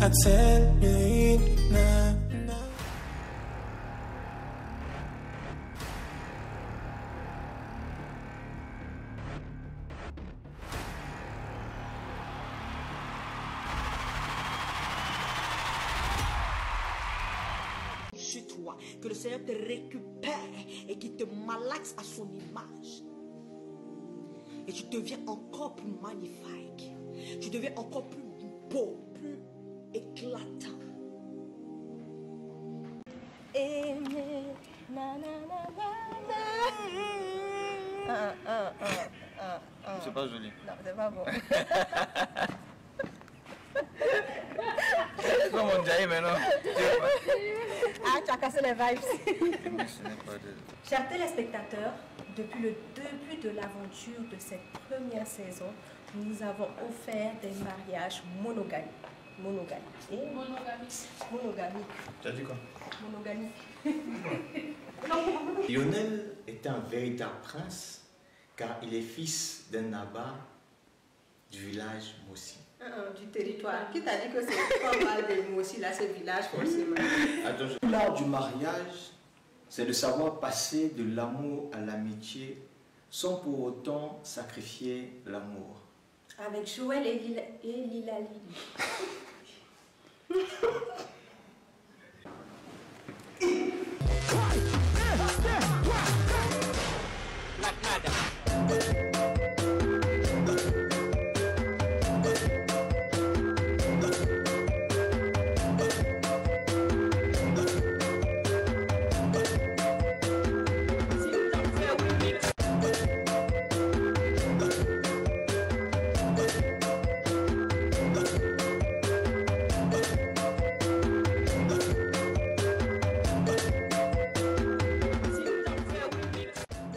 I tell you now. Chez toi, que le Seigneur te récupère et qu'il te malaxe à son image. Et tu deviens encore plus magnifique. Tu deviens encore plus beau, plus éclatant. Aimer, na na na na na. C'est pas joli. Non, c'est pas bon. C'est comme on dirait maintenant. Ah, tu as cassé les vibes. Chers téléspectateurs, depuis le début de l'aventure de cette première saison, nous avons offert des mariages monogamiques. Monogamiques. Tu as dit quoi? Monogamiques. Lionel est un véritable prince car il est fils d'un abbat du village Mossi. Du territoire. Qui t'a dit que c'est pas mal de Mossi là, ce village forcément? L'art du mariage, c'est de savoir passer de l'amour à l'amitié sans pour autant sacrifier l'amour. Avec Joël et Lilali.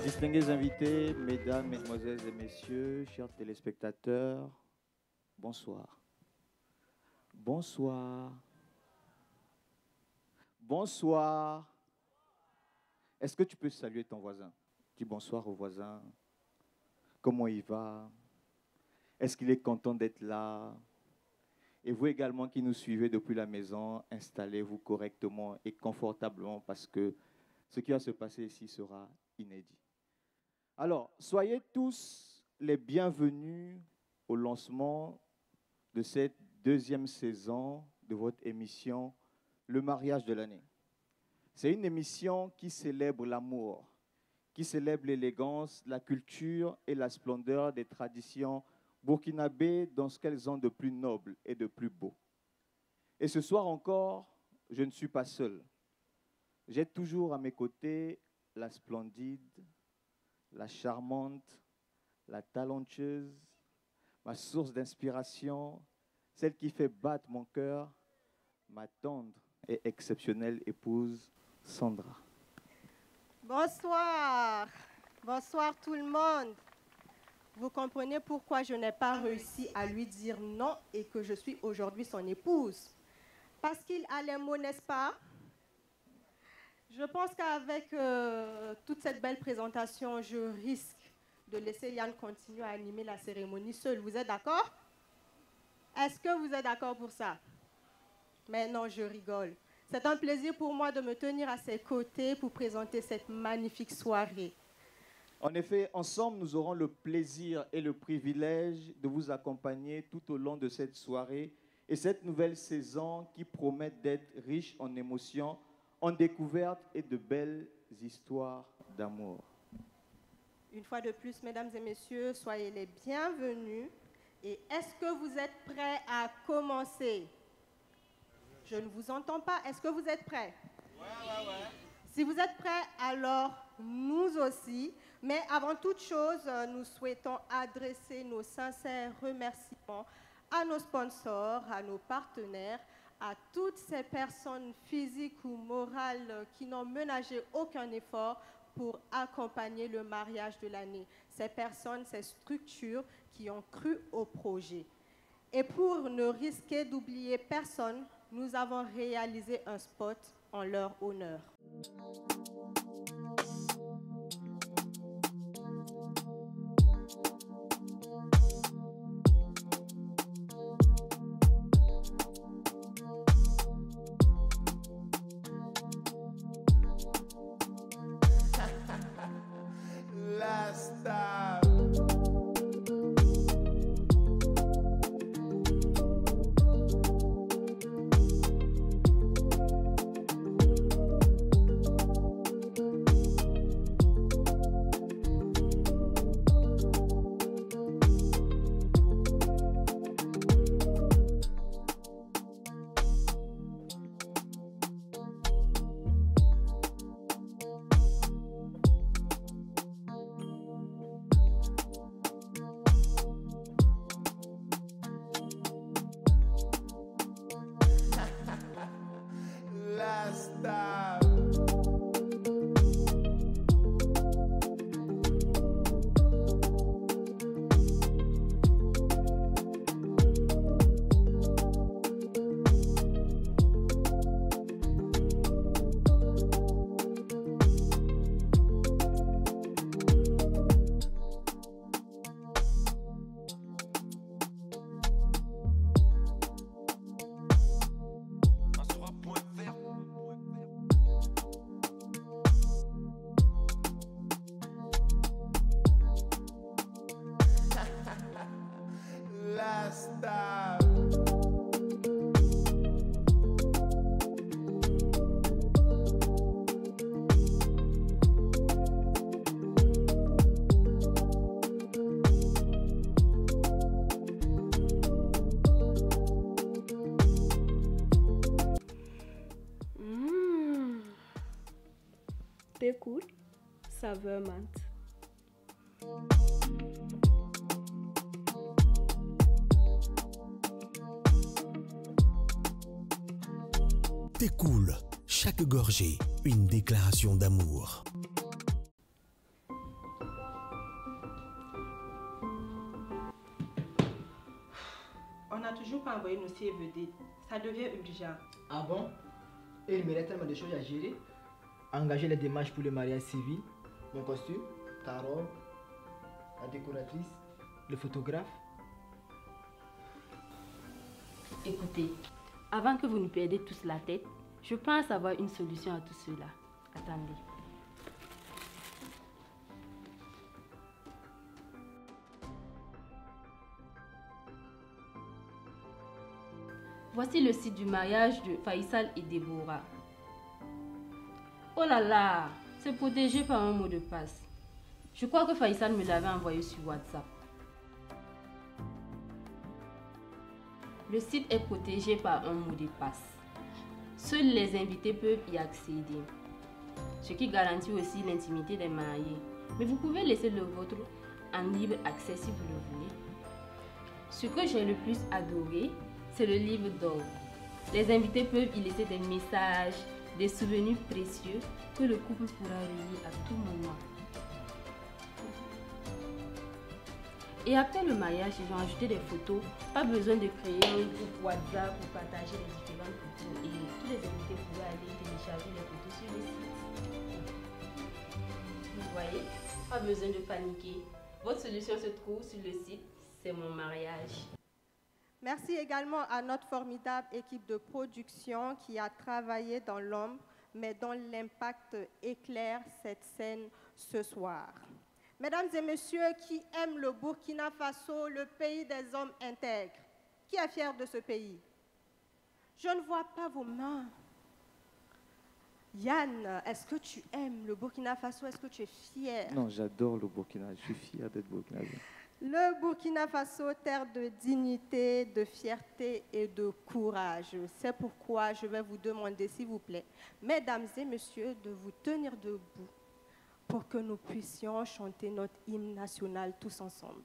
Distingués invités, mesdames, mesdemoiselles et messieurs, chers téléspectateurs, bonsoir. Bonsoir. Bonsoir. Est-ce que tu peux saluer ton voisin? Dis bonsoir au voisin. Comment il va? Est-ce qu'il est content d'être là? Et vous également qui nous suivez depuis la maison, installez-vous correctement et confortablement parce que ce qui va se passer ici sera inédit. Alors, soyez tous les bienvenus au lancement de cette deuxième saison de votre émission Le mariage de l'année. C'est une émission qui célèbre l'amour, qui célèbre l'élégance, la culture et la splendeur des traditions burkinabées dans ce qu'elles ont de plus noble et de plus beau. Et ce soir encore, je ne suis pas seul. J'ai toujours à mes côtés la splendide, la charmante, la talentueuse, ma source d'inspiration, celle qui fait battre mon cœur, ma tendre et exceptionnelle épouse, Sandra. Bonsoir. Bonsoir tout le monde. Vous comprenez pourquoi je n'ai pas réussi à lui dire non et que je suis aujourd'hui son épouse. Parce qu'il a les mots, n'est-ce pas? Je pense qu'avec toute cette belle présentation, je risque de laisser Yann continuer à animer la cérémonie seul. Vous êtes d'accord? Est-ce que vous êtes d'accord pour ça? Mais non, je rigole. C'est un plaisir pour moi de me tenir à ses côtés pour présenter cette magnifique soirée. En effet, ensemble, nous aurons le plaisir et le privilège de vous accompagner tout au long de cette soirée et cette nouvelle saison qui promet d'être riche en émotions, en découvertes et de belles histoires d'amour. Une fois de plus, mesdames et messieurs, soyez les bienvenus. Et est-ce que vous êtes prêts à commencer? Je ne vous entends pas. Est-ce que vous êtes prêts? Ouais. Si vous êtes prêts, alors nous aussi. Mais avant toute chose, nous souhaitons adresser nos sincères remerciements à nos sponsors, à nos partenaires, à toutes ces personnes physiques ou morales qui n'ont ménagé aucun effort pour accompagner le mariage de l'année. Ces personnes, ces structures qui ont cru au projet. Et pour ne risquer d'oublier personne, nous avons réalisé un spot en leur honneur. Thé cool, saveur menthe. Thé cool, chaque gorgée, une déclaration d'amour. On n'a toujours pas envoyé nos CVD. Ça devient urgent. Ah bon? Et il me reste tellement de choses à gérer. Engager les démarches pour le mariage civil, mon costume, ta robe, la décoratrice, le photographe. Écoutez, avant que vous nous perdiez tous la tête, je pense avoir une solution à tout cela. Attendez. Voici le site du mariage de Faisal et Deborah. Oh là là, c'est protégé par un mot de passe. Je crois que Faisal me l'avait envoyé sur WhatsApp. Le site est protégé par un mot de passe. Seuls les invités peuvent y accéder, ce qui garantit aussi l'intimité des mariés. Mais vous pouvez laisser le vôtre en libre accès si vous le voulez. Ce que j'ai le plus adoré, c'est le livre d'or. Les invités peuvent y laisser des messages, des souvenirs précieux que le couple pourra relire à tout moment. Et après le mariage, ils ont ajouté des photos. Pas besoin de créer un groupe WhatsApp pour partager les différentes photos. Et tous les invités pourraient aller télécharger les photos sur le site. Vous voyez, pas besoin de paniquer. Votre solution se trouve sur le site C'est mon mariage. Merci également à notre formidable équipe de production qui a travaillé dans l'ombre, mais dont l'impact éclaire cette scène ce soir. Mesdames et messieurs qui aiment le Burkina Faso, le pays des hommes intègres, qui est fier de ce pays? Je ne vois pas vos mains. Yann, est-ce que tu aimes le Burkina Faso? Est-ce que tu es fier? Non, j'adore le Burkina. Je suis fier d'être burkinabé. Le Burkina Faso, terre de dignité, de fierté et de courage. C'est pourquoi je vais vous demander, s'il vous plaît, mesdames et messieurs, de vous tenir debout pour que nous puissions chanter notre hymne national tous ensemble.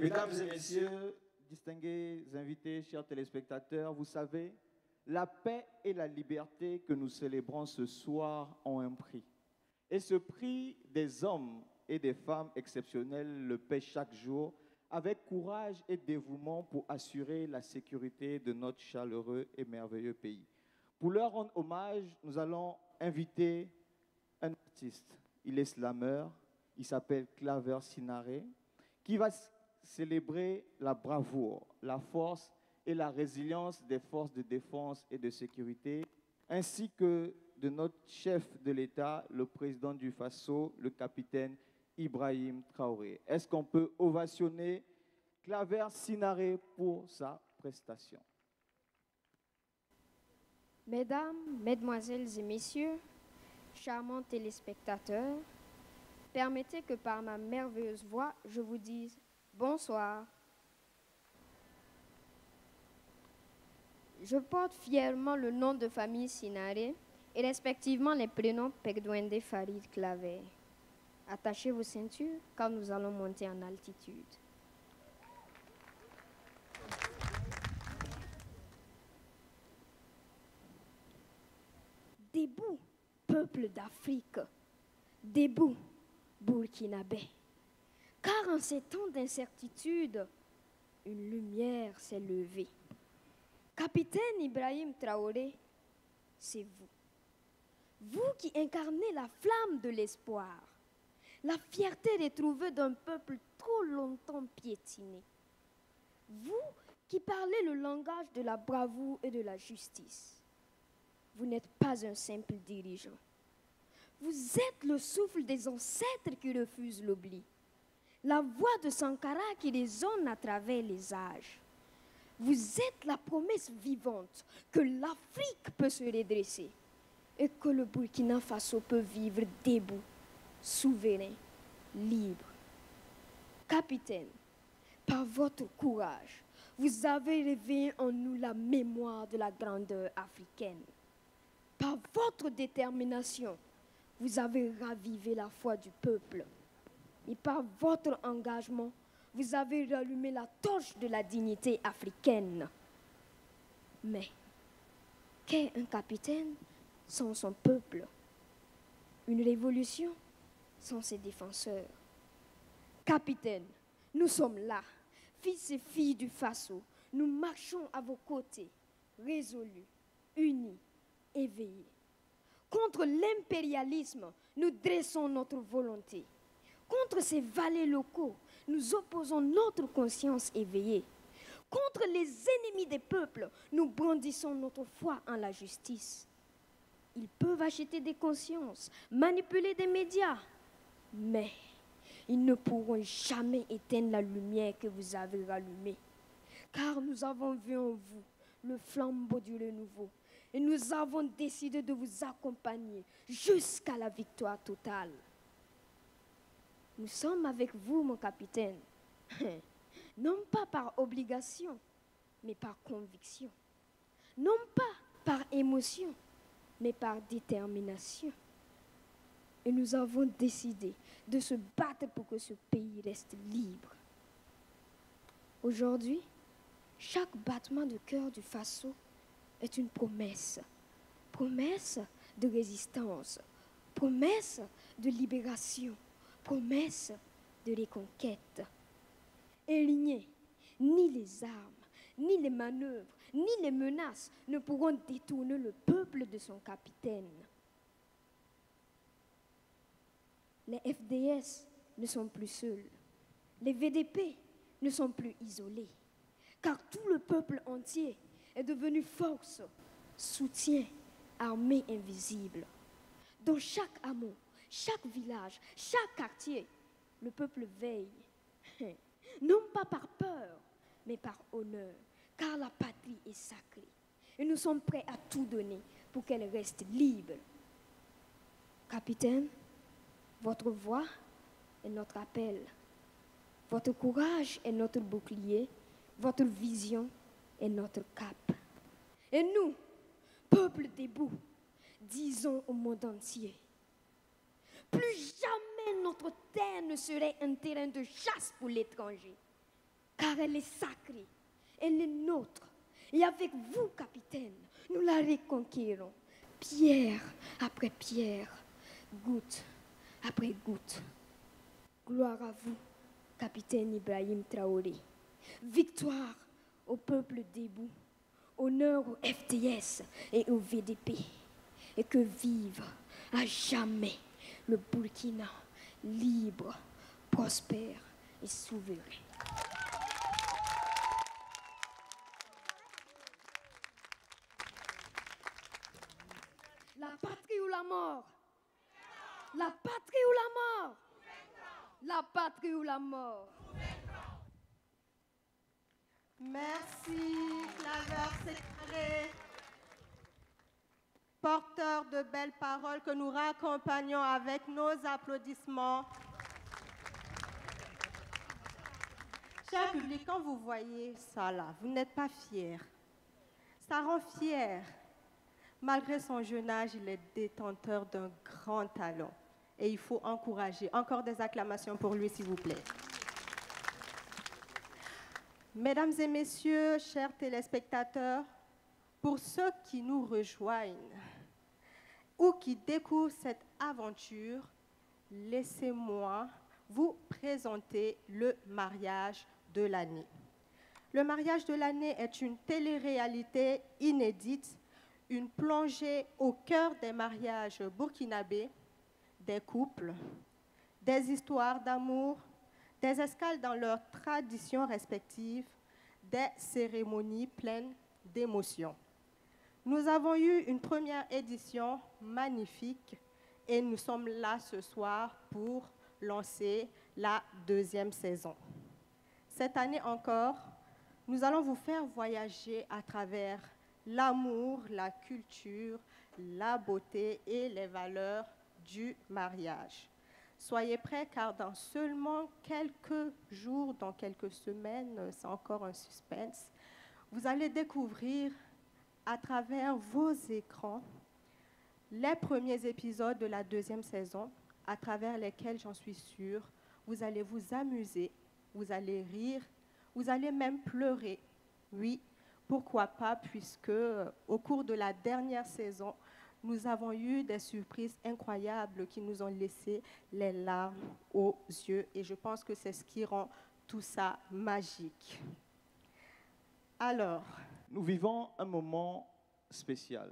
Mesdames et messieurs, distingués invités, chers téléspectateurs, vous savez, la paix et la liberté que nous célébrons ce soir ont un prix. Et ce prix, des hommes et des femmes exceptionnels le paient chaque jour avec courage et dévouement pour assurer la sécurité de notre chaleureux et merveilleux pays. Pour leur rendre hommage, nous allons inviter un artiste. Il est slameur, il s'appelle Claver Sinaré, qui va célébrer la bravoure, la force et la résilience des forces de défense et de sécurité, ainsi que de notre chef de l'État, le président du Faso, le capitaine Ibrahim Traoré. Est-ce qu'on peut ovationner Claver Sinaré pour sa prestation? Mesdames, Mesdemoiselles et Messieurs, charmants téléspectateurs, permettez que par ma merveilleuse voix, je vous dise bonsoir. Je porte fièrement le nom de famille Sinaré et respectivement les prénoms Pegdouende Farid Claver. Attachez vos ceintures car nous allons monter en altitude. Debout, peuple d'Afrique, debout, Burkinabé. Car en ces temps d'incertitude, une lumière s'est levée. Capitaine Ibrahim Traoré, c'est vous. Vous qui incarnez la flamme de l'espoir, la fierté retrouvée d'un peuple trop longtemps piétiné. Vous qui parlez le langage de la bravoure et de la justice. Vous n'êtes pas un simple dirigeant. Vous êtes le souffle des ancêtres qui refusent l'oubli. La voix de Sankara qui résonne à travers les âges. Vous êtes la promesse vivante que l'Afrique peut se redresser et que le Burkina Faso peut vivre debout, souverain, libre. Capitaine, par votre courage, vous avez réveillé en nous la mémoire de la grandeur africaine. Par votre détermination, vous avez ravivé la foi du peuple. Et par votre engagement, vous avez rallumé la torche de la dignité africaine. Mais, qu'est un capitaine sans son peuple? Une révolution sans ses défenseurs. Capitaine, nous sommes là, fils et filles du Faso. Nous marchons à vos côtés, résolus, unis, éveillés. Contre l'impérialisme, nous dressons notre volonté. Contre ces valets locaux, nous opposons notre conscience éveillée. Contre les ennemis des peuples, nous brandissons notre foi en la justice. Ils peuvent acheter des consciences, manipuler des médias, mais ils ne pourront jamais éteindre la lumière que vous avez rallumée. Car nous avons vu en vous le flambeau du renouveau et nous avons décidé de vous accompagner jusqu'à la victoire totale. Nous sommes avec vous, mon capitaine, non pas par obligation, mais par conviction. Non pas par émotion, mais par détermination. Et nous avons décidé de se battre pour que ce pays reste libre. Aujourd'hui, chaque battement de cœur du Faso est une promesse. Promesse de résistance, promesse de libération, promesse de reconquête. Et rien, ni les armes, ni les manœuvres, ni les menaces ne pourront détourner le peuple de son capitaine. Les FDS ne sont plus seuls. Les VDP ne sont plus isolés. Car tout le peuple entier est devenu force, soutien, armée invisible. Dans chaque hameau, chaque village, chaque quartier, le peuple veille. Non pas par peur, mais par honneur. Car la patrie est sacrée. Et nous sommes prêts à tout donner pour qu'elle reste libre. Capitaine, votre voix est notre appel. Votre courage est notre bouclier. Votre vision est notre cap. Et nous, peuple debout, disons au monde entier, plus jamais notre terre ne serait un terrain de chasse pour l'étranger, car elle est sacrée, elle est nôtre. Et avec vous, capitaine, nous la reconquérons, pierre après pierre, goutte après goutte. Gloire à vous, capitaine Ibrahim Traoré. Victoire au peuple debout, honneur au FDS et au VDP. Et que vive à jamais le Burkina libre, prospère et souverain. La patrie ou la mort. Merci, claveur séparé. Porteur de belles paroles que nous raccompagnons avec nos applaudissements. Cher public, quand vous voyez ça là, vous n'êtes pas fiers. Ça rend fier. Malgré son jeune âge, il est détenteur d'un grand talent. Et il faut encourager. Encore des acclamations pour lui, s'il vous plaît. Mesdames et messieurs, chers téléspectateurs, pour ceux qui nous rejoignent ou qui découvrent cette aventure, laissez-moi vous présenter le mariage de l'année. Le mariage de l'année est une télé-réalité inédite, une plongée au cœur des mariages burkinabés, des couples, des histoires d'amour, des escales dans leurs traditions respectives, des cérémonies pleines d'émotions. Nous avons eu une première édition magnifique et nous sommes là ce soir pour lancer la deuxième saison. Cette année encore, nous allons vous faire voyager à travers l'amour, la culture, la beauté et les valeurs du mariage. Soyez prêts car dans seulement quelques jours, dans quelques semaines, c'est encore un suspense, vous allez découvrir à travers vos écrans les premiers épisodes de la deuxième saison, à travers lesquels, j'en suis sûre, vous allez vous amuser, vous allez rire, vous allez même pleurer. Oui, pourquoi pas, puisque au cours de la dernière saison, nous avons eu des surprises incroyables qui nous ont laissé les larmes aux yeux. Et je pense que c'est ce qui rend tout ça magique. Alors, nous vivons un moment spécial.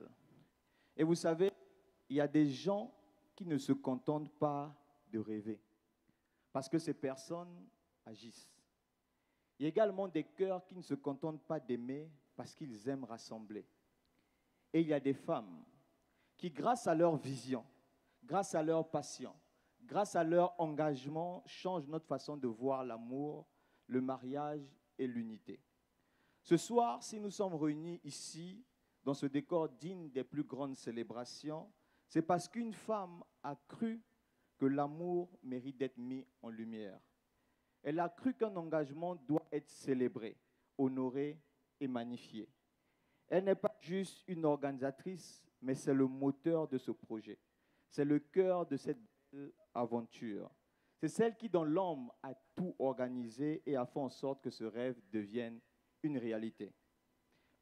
Et vous savez, il y a des gens qui ne se contentent pas de rêver, parce que ces personnes agissent. Il y a également des cœurs qui ne se contentent pas d'aimer parce qu'ils aiment rassembler. Et il y a des femmes qui, grâce à leur vision, grâce à leur passion, grâce à leur engagement, changent notre façon de voir l'amour, le mariage et l'unité. Ce soir, si nous sommes réunis ici, dans ce décor digne des plus grandes célébrations, c'est parce qu'une femme a cru que l'amour mérite d'être mis en lumière. Elle a cru qu'un engagement doit être célébré, honoré et magnifié. Elle n'est pas juste une organisatrice, mais c'est le moteur de ce projet. C'est le cœur de cette belle aventure. C'est celle qui, dans l'âme, a tout organisé et a fait en sorte que ce rêve devienne une réalité.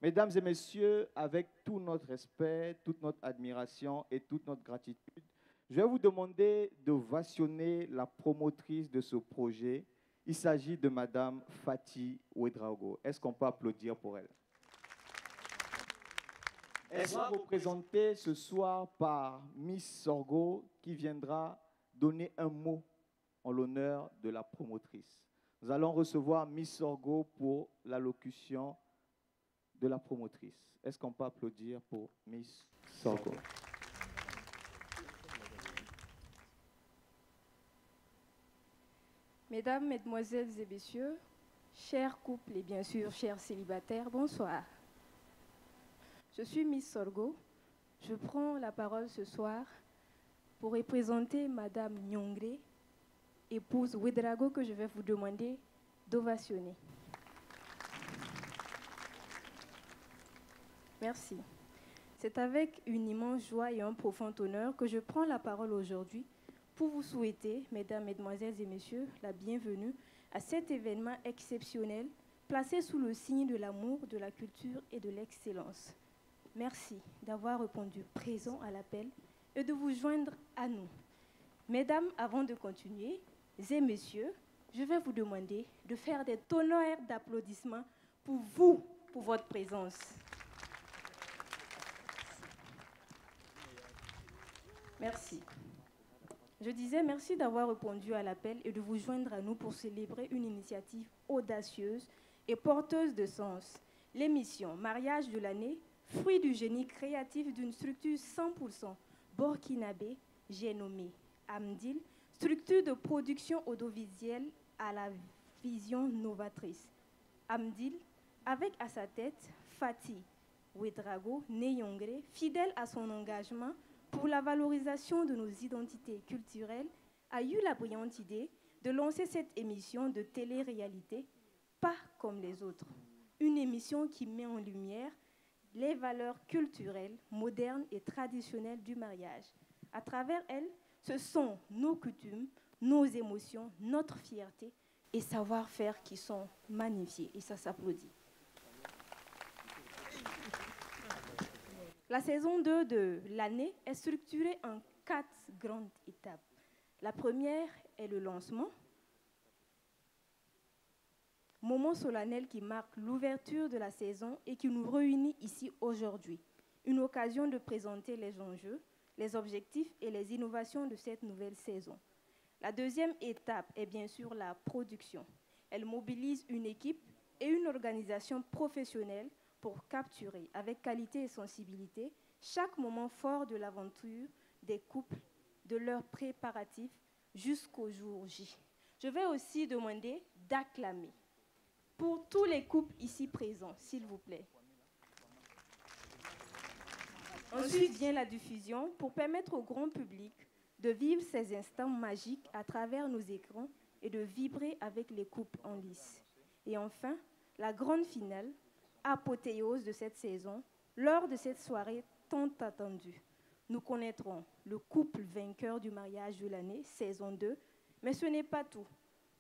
Mesdames et messieurs, avec tout notre respect, toute notre admiration et toute notre gratitude, je vais vous demander d'ovationner la promotrice de ce projet. Il s'agit de Madame Fati Ouedraogo. Est-ce qu'on peut applaudir pour elle? Elle sera représentée ce soir par Miss Sorgho qui viendra donner un mot en l'honneur de la promotrice. Nous allons recevoir Miss Sorgho pour l'allocution de la promotrice. Est-ce qu'on peut applaudir pour Miss Sorgho? Mesdames, Mesdemoiselles et Messieurs, chers couples et bien sûr chers célibataires, bonsoir. Je suis Miss Sorgho. Je prends la parole ce soir pour représenter Madame Nyongre, épouse Ouedraogo, que je vais vous demander d'ovationner. Merci. C'est avec une immense joie et un profond honneur que je prends la parole aujourd'hui pour vous souhaiter, Mesdames, Mesdemoiselles et Messieurs, la bienvenue à cet événement exceptionnel placé sous le signe de l'amour, de la culture et de l'excellence. Merci d'avoir répondu présent à l'appel et de vous joindre à nous. Mesdames, avant de continuer, et messieurs, je vais vous demander de faire des tonnerres d'applaudissements pour vous, pour votre présence. Merci. Je disais merci d'avoir répondu à l'appel et de vous joindre à nous pour célébrer une initiative audacieuse et porteuse de sens. L'émission Mariage de l'année, fruit du génie créatif d'une structure 100% burkinabé, j'ai nommé Amdil, Structure de production audiovisuelle à la vision novatrice. Amdil, avec à sa tête Fatih Ouedraogo, né Yongré, fidèle à son engagement pour la valorisation de nos identités culturelles, a eu la brillante idée de lancer cette émission de télé-réalité, pas comme les autres. Une émission qui met en lumière les valeurs culturelles, modernes et traditionnelles du mariage. À travers elle, ce sont nos coutumes, nos émotions, notre fierté et savoir-faire qui sont magnifiés. Et ça s'applaudit. La saison 2 de l'année est structurée en 4 grandes étapes. La première est le lancement, moment solennel qui marque l'ouverture de la saison et qui nous réunit ici aujourd'hui. Une occasion de présenter les enjeux, les objectifs et les innovations de cette nouvelle saison. La deuxième étape est bien sûr la production. Elle mobilise une équipe et une organisation professionnelle pour capturer avec qualité et sensibilité chaque moment fort de l'aventure des couples, de leurs préparatifs jusqu'au jour J. Je vais aussi demander d'acclamer pour tous les couples ici présents, s'il vous plaît. Ensuite vient la diffusion pour permettre au grand public de vivre ces instants magiques à travers nos écrans et de vibrer avec les couples en lice. Et enfin, la grande finale, apothéose de cette saison, lors de cette soirée tant attendue. Nous connaîtrons le couple vainqueur du mariage de l'année, saison 2, mais ce n'est pas tout.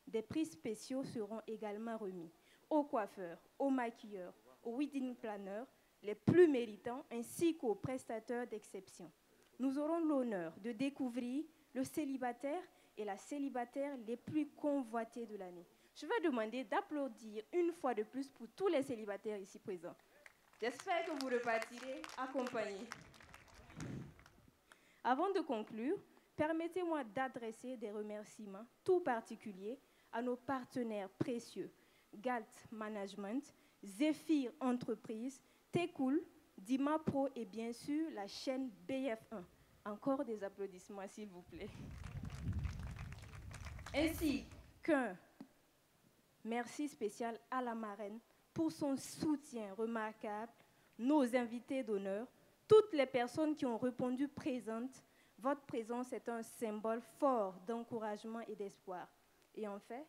Des prix spéciaux seront également remis aux coiffeurs, aux maquilleurs, aux wedding planners, les plus méritants, ainsi qu'aux prestataires d'exception. Nous aurons l'honneur de découvrir le célibataire et la célibataire les plus convoités de l'année. Je vais demander d'applaudir une fois de plus pour tous les célibataires ici présents. J'espère que vous repartirez accompagnés. Avant de conclure, permettez-moi d'adresser des remerciements tout particuliers à nos partenaires précieux, Galt Management, Zephyr Entreprise, Tecool, Dima Pro et bien sûr la chaîne BF1. Encore des applaudissements s'il vous plaît. Ainsi qu'un merci spécial à la marraine pour son soutien remarquable, nos invités d'honneur, toutes les personnes qui ont répondu présentes. Votre présence est un symbole fort d'encouragement et d'espoir. Et enfin,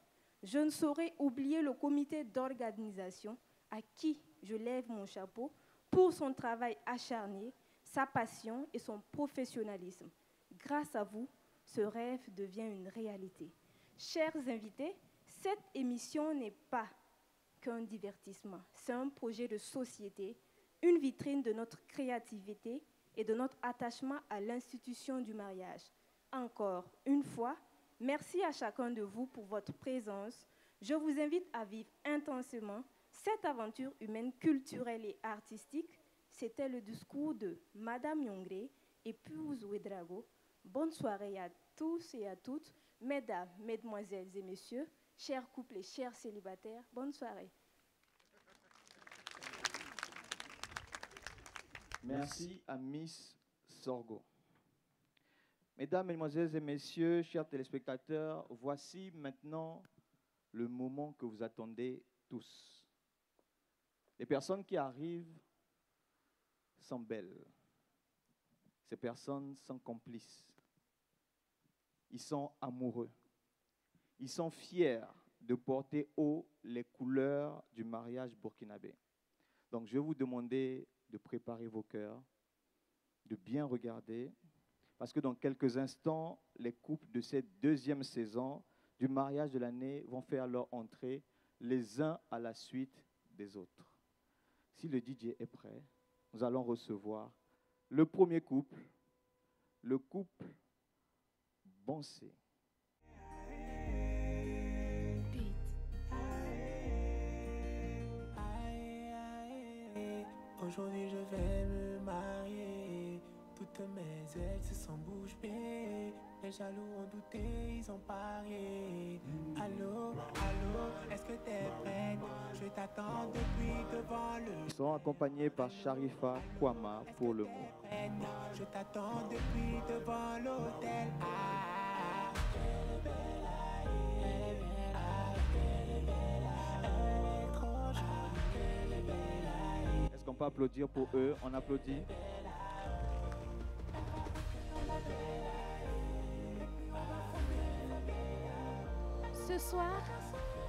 je ne saurais oublier le comité d'organisation à qui je lève mon chapeau pour son travail acharné, sa passion et son professionnalisme. Grâce à vous, ce rêve devient une réalité. Chers invités, cette émission n'est pas qu'un divertissement, c'est un projet de société, une vitrine de notre créativité et de notre attachement à l'institution du mariage. Encore une fois, merci à chacun de vous pour votre présence. Je vous invite à vivre intensément cette aventure humaine, culturelle et artistique. C'était le discours de Madame Yongré, épouse Ouedraogo. Bonne soirée à tous et à toutes, mesdames, mesdemoiselles et messieurs, chers couples et chers célibataires. Bonne soirée. Merci à Miss Sorgo. Mesdames, Mesdemoiselles et Messieurs, chers téléspectateurs, voici maintenant le moment que vous attendez tous. Les personnes qui arrivent sont belles. Ces personnes sont complices. Ils sont amoureux. Ils sont fiers de porter haut les couleurs du mariage burkinabé. Donc, je vais vous demander de préparer vos cœurs, de bien regarder, parce que dans quelques instants, les couples de cette deuxième saison du mariage de l'année vont faire leur entrée les uns à la suite des autres. Si le DJ est prêt, nous allons recevoir le premier couple, le couple Bansé. Aujourd'hui je vais me marier. Toutes mes ex sont bouche bée. Les jaloux ont douté, ils ont parié. Allô, allô, est-ce que t'es prête? Je t'attends depuis devant le... Ils sont accompagnés par Sharifa Kwama pour le mot. Je t'attends depuis devant l'hôtel. Ah, peut applaudir pour eux? On applaudit. Ce soir,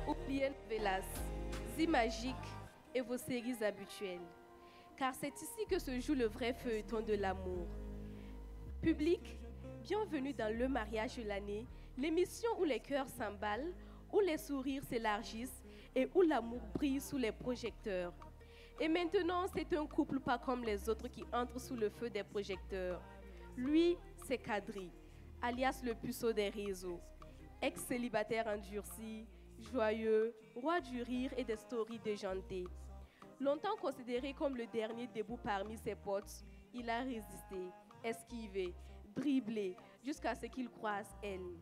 oubliez Velas, Zimagique et vos séries habituelles, car c'est ici que se joue le vrai feuilleton de l'amour. Public, bienvenue dans Le Mariage de l'année, l'émission où les cœurs s'emballent, où les sourires s'élargissent et où l'amour brille sous les projecteurs. Et maintenant, c'est un couple pas comme les autres qui entrent sous le feu des projecteurs. Lui, c'est Kadri, alias le puceau des réseaux. Ex-célibataire endurci, joyeux, roi du rire et des stories déjantées. Longtemps considéré comme le dernier debout parmi ses potes, il a résisté, esquivé, dribblé, jusqu'à ce qu'il croise elle.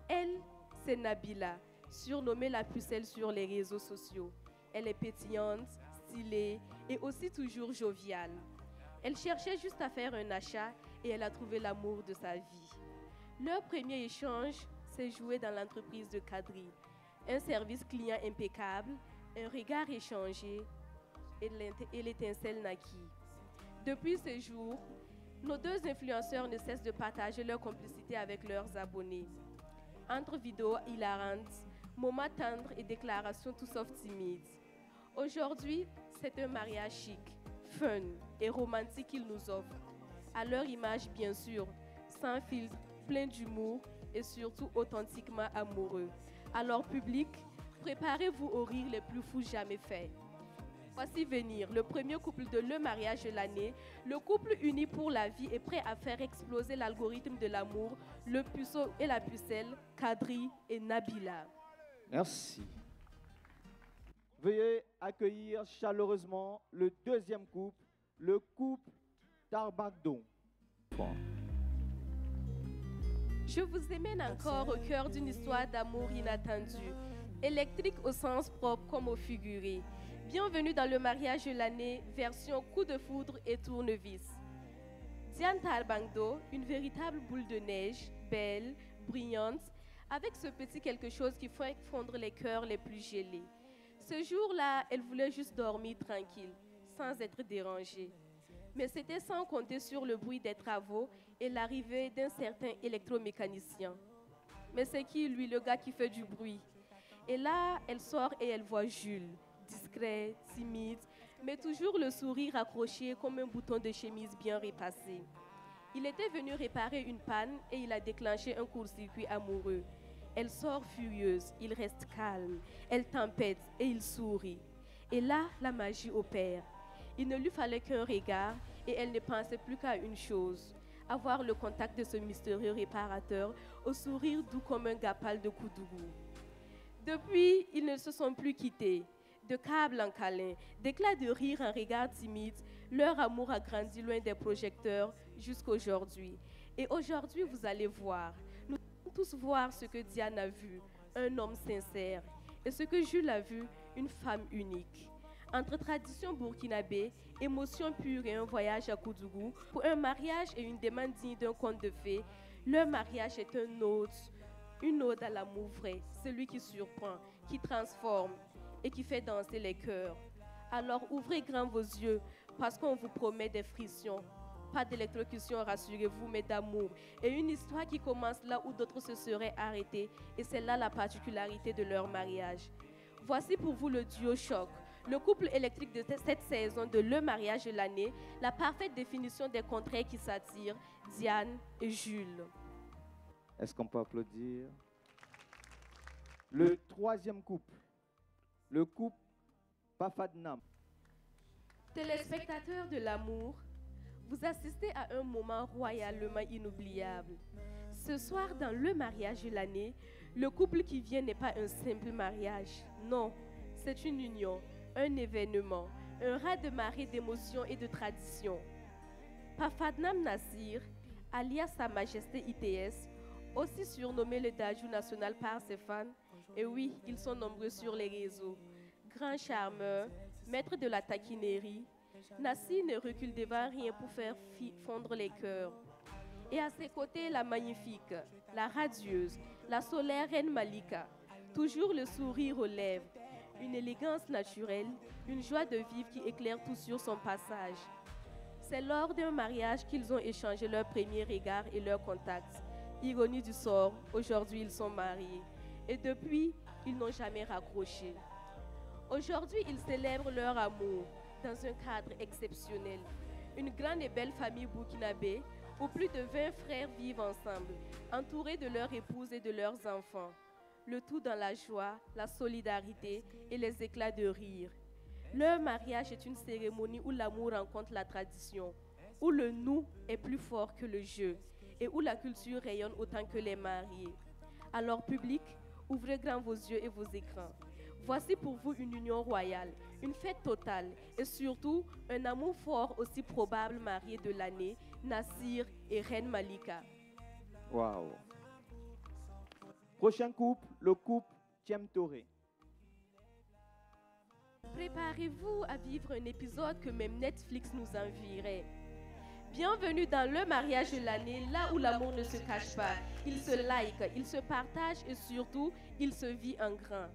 Elle, c'est Nabila, surnommée la pucelle sur les réseaux sociaux. Elle est pétillante, stylée et aussi toujours joviale. Elle cherchait juste à faire un achat et elle a trouvé l'amour de sa vie. Leur premier échange s'est joué dans l'entreprise de Kadri. Un service client impeccable, un regard échangé et l'étincelle naquit. Depuis ce jour, nos deux influenceurs ne cessent de partager leur complicité avec leurs abonnés. Entre vidéos hilarantes, moments tendres et déclarations tout sauf timides. Aujourd'hui, c'est un mariage chic, fun et romantique qu'ils nous offrent. À leur image, bien sûr, sans filtre, plein d'humour et surtout authentiquement amoureux. Alors, public, préparez-vous aux rires les plus fous jamais faits. Voici venir le premier couple de Le Mariage de l'année, le couple uni pour la vie et prêt à faire exploser l'algorithme de l'amour, le puceau et la pucelle, Kadri et Nabila. Merci. Veuillez accueillir chaleureusement le deuxième couple, le couple Tarbagdon. Je vous emmène encore au cœur d'une histoire d'amour inattendue, électrique au sens propre comme au figuré. Bienvenue dans Le Mariage de l'année, version coup de foudre et tournevis. Diane Tarbagdon, une véritable boule de neige, belle, brillante, avec ce petit quelque chose qui fait fondre les cœurs les plus gelés. Ce jour-là, elle voulait juste dormir tranquille, sans être dérangée. Mais c'était sans compter sur le bruit des travaux et l'arrivée d'un certain électromécanicien. Mais c'est qui, lui, le gars qui fait du bruit? Et là, elle sort et elle voit Jules, discret, timide, mais toujours le sourire accroché comme un bouton de chemise bien repassé. Il était venu réparer une panne et il a déclenché un court-circuit amoureux. Elle sort furieuse, il reste calme, elle tempête et il sourit. Et là, la magie opère. Il ne lui fallait qu'un regard et elle ne pensait plus qu'à une chose, avoir le contact de ce mystérieux réparateur au sourire doux comme un gapal de Koudougou. Depuis, ils ne se sont plus quittés. De câble en câlin, d'éclats de rire en regard timide, leur amour a grandi loin des projecteurs jusqu'aujourd'hui. Et aujourd'hui, vous allez voir, nous allons tous voir ce que Diane a vu, un homme sincère, et ce que Jules a vu, une femme unique. Entre tradition burkinabé, émotion pure et un voyage à Koudougou, pour un mariage et une demande digne d'un conte de fées, leur mariage est une ode à l'amour vrai, celui qui surprend, qui transforme et qui fait danser les cœurs. Alors ouvrez grand vos yeux, parce qu'on vous promet des frictions. Pas d'électrocution, rassurez-vous, mais d'amour. Et une histoire qui commence là où d'autres se seraient arrêtés. Et c'est là la particularité de leur mariage. Voici pour vous le duo choc, le couple électrique de cette saison de Le Mariage de l'année, la parfaite définition des contraires qui s'attirent, Diane et Jules. Est-ce qu'on peut applaudir? Le troisième couple, le couple Pafadnam. Téléspectateurs de l'amour, vous assistez à un moment royalement inoubliable. Ce soir, dans Le Mariage de l'année, le couple qui vient n'est pas un simple mariage. Non, c'est une union, un événement, un raz-de-marée d'émotions et de traditions. Pafadnam Nassir, alias Sa Majesté ITS, aussi surnommé le Dajou national par ses fans, et oui, ils sont nombreux sur les réseaux. Grand charmeur, maître de la taquinerie, Nassir ne recule devant rien pour faire fondre les cœurs. Et à ses côtés, la magnifique, la radieuse, la solaire reine Malika, toujours le sourire aux lèvres, une élégance naturelle, une joie de vivre qui éclaire tout sur son passage. C'est lors d'un mariage qu'ils ont échangé leur premier regard et leur contact. Ironie du sort, aujourd'hui ils sont mariés. Et depuis, ils n'ont jamais raccroché. Aujourd'hui, ils célèbrent leur amour dans un cadre exceptionnel. Une grande et belle famille burkinabé où plus de 20 frères vivent ensemble, entourés de leurs épouses et de leurs enfants. Le tout dans la joie, la solidarité et les éclats de rire. Leur mariage est une cérémonie où l'amour rencontre la tradition, où le nous est plus fort que le je et où la culture rayonne autant que les mariés. Alors public, ouvrez grand vos yeux et vos écrans. Voici pour vous une union royale, une fête totale et surtout un amour fort aussi probable marié de l'année, Nassir et Reine Malika. Waouh. Prochain couple, le couple Thiem Toré. Préparez-vous à vivre un épisode que même Netflix nous envierait. Bienvenue dans le mariage de l'année, là où l'amour ne se cache pas. Il se like, il se partage et surtout, il se vit en grand.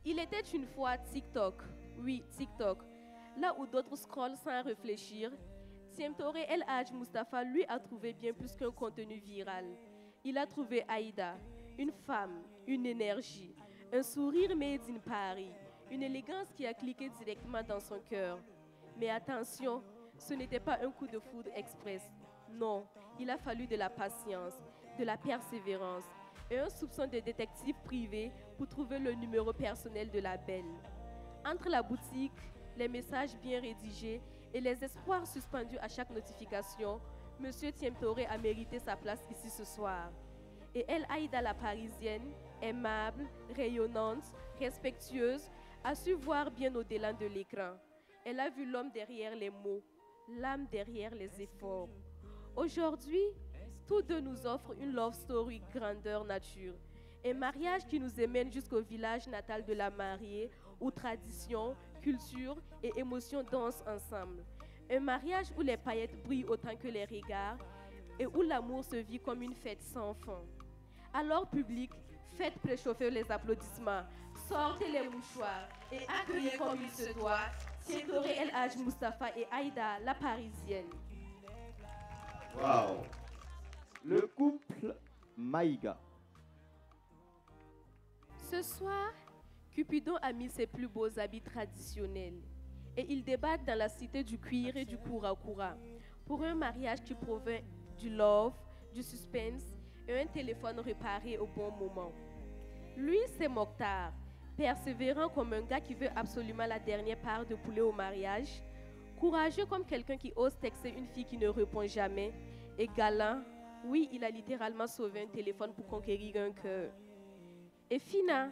Il était une fois TikTok, oui TikTok, là où d'autres scrollent sans réfléchir. Thiem Toré El Hadj Mustafa lui a trouvé bien plus qu'un contenu viral. Il a trouvé Aïda, une femme, une énergie, un sourire made in Paris, une élégance qui a cliqué directement dans son cœur. Mais attention, ce n'était pas un coup de foudre express. Non, il a fallu de la patience, de la persévérance et un soupçon de détective privé pour trouver le numéro personnel de la belle. Entre la boutique, les messages bien rédigés et les espoirs suspendus à chaque notification, M. Thiem Toré a mérité sa place ici ce soir. Et elle, Aïda la Parisienne, aimable, rayonnante, respectueuse, a su voir bien au-delà de l'écran. Elle a vu l'homme derrière les mots, l'âme derrière les efforts. Aujourd'hui, tous deux nous offrent une love story grandeur nature. Un mariage qui nous emmène jusqu'au village natal de la mariée, où tradition, culture et émotions dansent ensemble. Un mariage où les paillettes brillent autant que les regards et où l'amour se vit comme une fête sans fin. Alors public, faites préchauffer les applaudissements, sortez les mouchoirs et accueillez comme il se doit Thiem Toré El Hadj Mustafa et Aïda la Parisienne. Wow. Le couple Maïga. Ce soir, Cupidon a mis ses plus beaux habits traditionnels et ils débattent dans la cité du cuir et du koura-koura pour un mariage qui provient du love, du suspense et un téléphone réparé au bon moment. Lui, c'est Mokhtar, persévérant comme un gars qui veut absolument la dernière part de poulet au mariage, courageux comme quelqu'un qui ose texter une fille qui ne répond jamais, et galant, oui, il a littéralement sauvé un téléphone pour conquérir un cœur. Et Fina,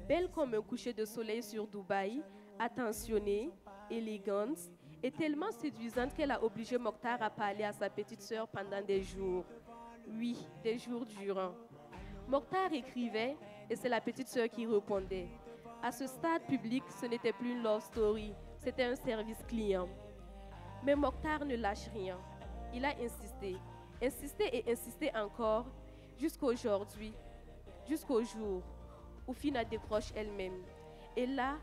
belle comme un coucher de soleil sur Dubaï, attentionnée, élégante et tellement séduisante qu'elle a obligé Mokhtar à parler à sa petite sœur pendant des jours. Oui, des jours durant. Mokhtar écrivait et c'est la petite sœur qui répondait. À ce stade public, ce n'était plus une love story, c'était un service client. Mais Mokhtar ne lâche rien. Il a insisté, insisté et insisté encore jusqu'aujourd'hui, jusqu'au jour où Fina décroche elle-même. Et là,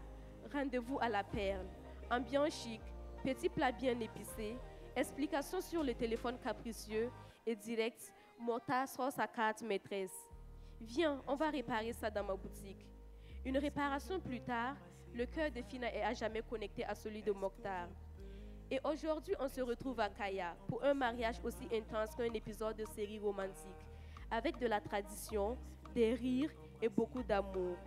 rendez-vous à la perle, ambiance chic, petit plat bien épicé, explication sur le téléphone capricieux et direct, Mokhtar sort sa carte maîtresse. Viens, on va réparer ça dans ma boutique. Une réparation plus tard, le cœur de Fina est à jamais connecté à celui de Mokhtar. Et aujourd'hui, on se retrouve à Kaya pour un mariage aussi intense qu'un épisode de série romantique, avec de la tradition, des rires et beaucoup d'amour.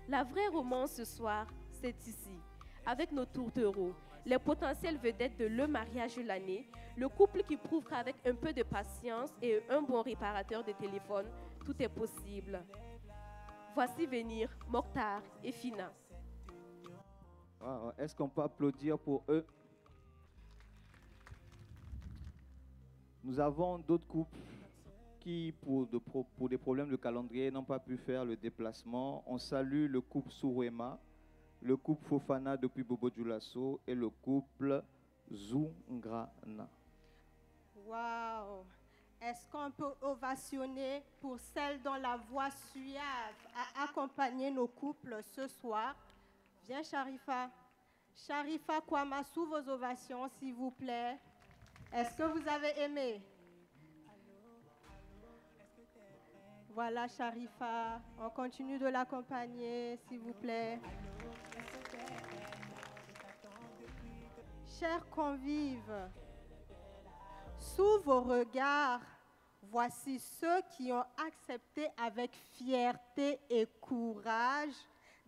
La vraie romance ce soir, c'est ici, avec nos tourtereaux, les potentielles vedettes de le mariage de l'année, le couple qui prouve qu'avec un peu de patience et un bon réparateur de téléphone, tout est possible. Voici venir Mokhtar et Fina. Wow. Est-ce qu'on peut applaudir pour eux? Nous avons d'autres couples qui, pour des problèmes de calendrier, n'ont pas pu faire le déplacement. On salue le couple Sourouema, le couple Fofana depuis Bobo Dioulasso et le couple Zoungrana. Waouh! Est-ce qu'on peut ovationner pour celle dont la voix suave a accompagné nos couples ce soir? Viens, Sharifa. Sharifa Kwama, sous vos ovations, s'il vous plaît. Est-ce que vous avez aimé? Voilà, Sharifa. On continue de l'accompagner, s'il vous plaît. Chers convives, sous vos regards, voici ceux qui ont accepté avec fierté et courage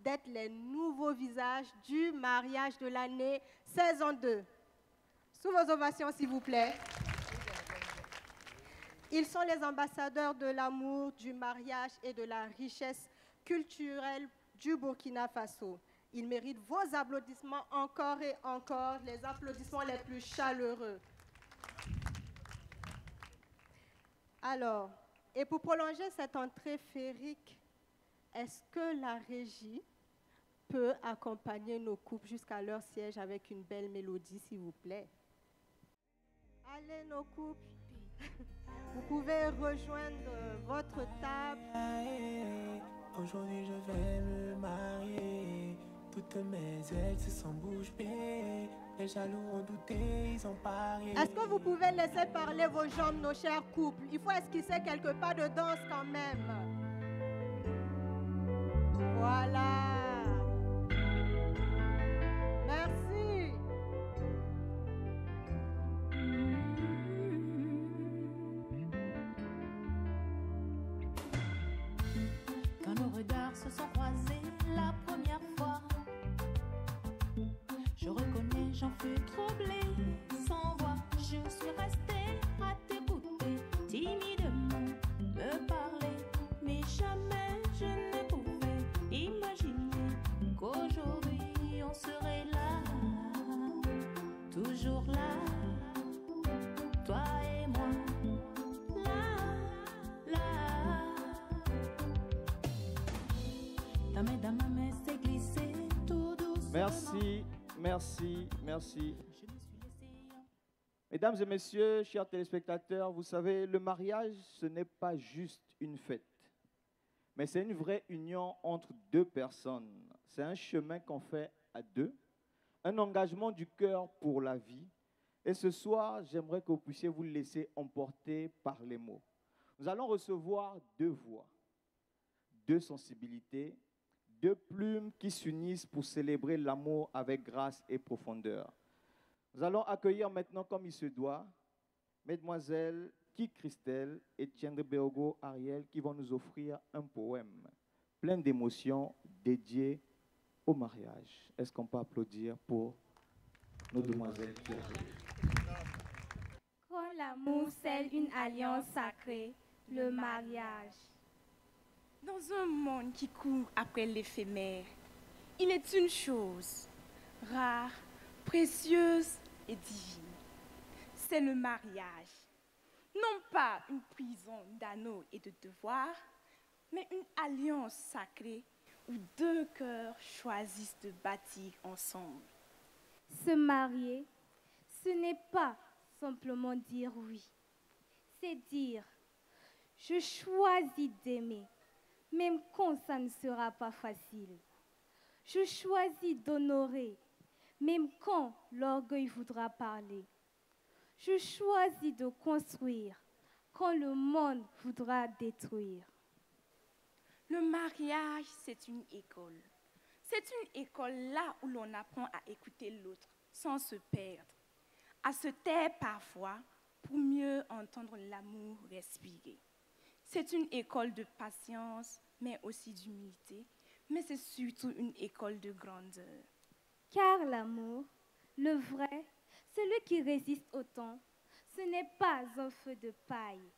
d'être les nouveaux visages du mariage de l'année saison 2. Sous vos ovations, s'il vous plaît. Ils sont les ambassadeurs de l'amour, du mariage et de la richesse culturelle du Burkina Faso. Ils méritent vos applaudissements encore et encore, les applaudissements les plus chaleureux. Alors, et pour prolonger cette entrée féerique, est-ce que la régie peut accompagner nos couples jusqu'à leur siège avec une belle mélodie, s'il vous plaît? Allez, nos couples, vous pouvez rejoindre votre table. Aujourd'hui, je vais me marier. Toutes mes ex sont bouche bée. Les jaloux ont douté, ils ont parié. Est-ce que vous pouvez laisser parler vos jambes, nos chers couples? Il faut esquisser quelque pas de danse quand même. Voilà. Merci. Quand nos regards se sont croisés la première fois, je reconnais, j'en fus troublée, sans voix. Je suis restée à t'écouter, timidement me parler, mais jamais je ne pouvais imaginer qu'aujourd'hui on serait là, toujours là, toi et moi, là. Ta main dans ma main s'est glissée tout doucement. Merci, merci, merci. Mesdames et messieurs, chers téléspectateurs, vous savez, le mariage, ce n'est pas juste une fête, mais c'est une vraie union entre deux personnes. C'est un chemin qu'on fait à deux, un engagement du cœur pour la vie. Et ce soir, j'aimerais que vous puissiez vous laisser emporter par les mots. Nous allons recevoir deux voix, deux sensibilités, deux plumes qui s'unissent pour célébrer l'amour avec grâce et profondeur. Nous allons accueillir maintenant, comme il se doit, Mesdemoiselles Kik Christelle et Tiendre Beogo Ariel qui vont nous offrir un poème plein d'émotions dédié au mariage. Est-ce qu'on peut applaudir pour nos demoiselles qui arrivent? Quand l'amour scelle une alliance sacrée, le mariage. Dans un monde qui court après l'éphémère, il est une chose rare, précieuse et divine. C'est le mariage. Non pas une prison d'anneaux et de devoirs, mais une alliance sacrée où deux cœurs choisissent de bâtir ensemble. Se marier, ce n'est pas simplement dire oui. C'est dire, je choisis d'aimer, même quand ça ne sera pas facile. Je choisis d'honorer, même quand l'orgueil voudra parler. Je choisis de construire quand le monde voudra détruire. Le mariage, c'est une école. C'est une école là où l'on apprend à écouter l'autre sans se perdre, à se taire parfois pour mieux entendre l'amour respirer. C'est une école de patience, mais aussi d'humilité, mais c'est surtout une école de grandeur. Car l'amour, le vrai, celui qui résiste au temps, ce n'est pas un feu de paille.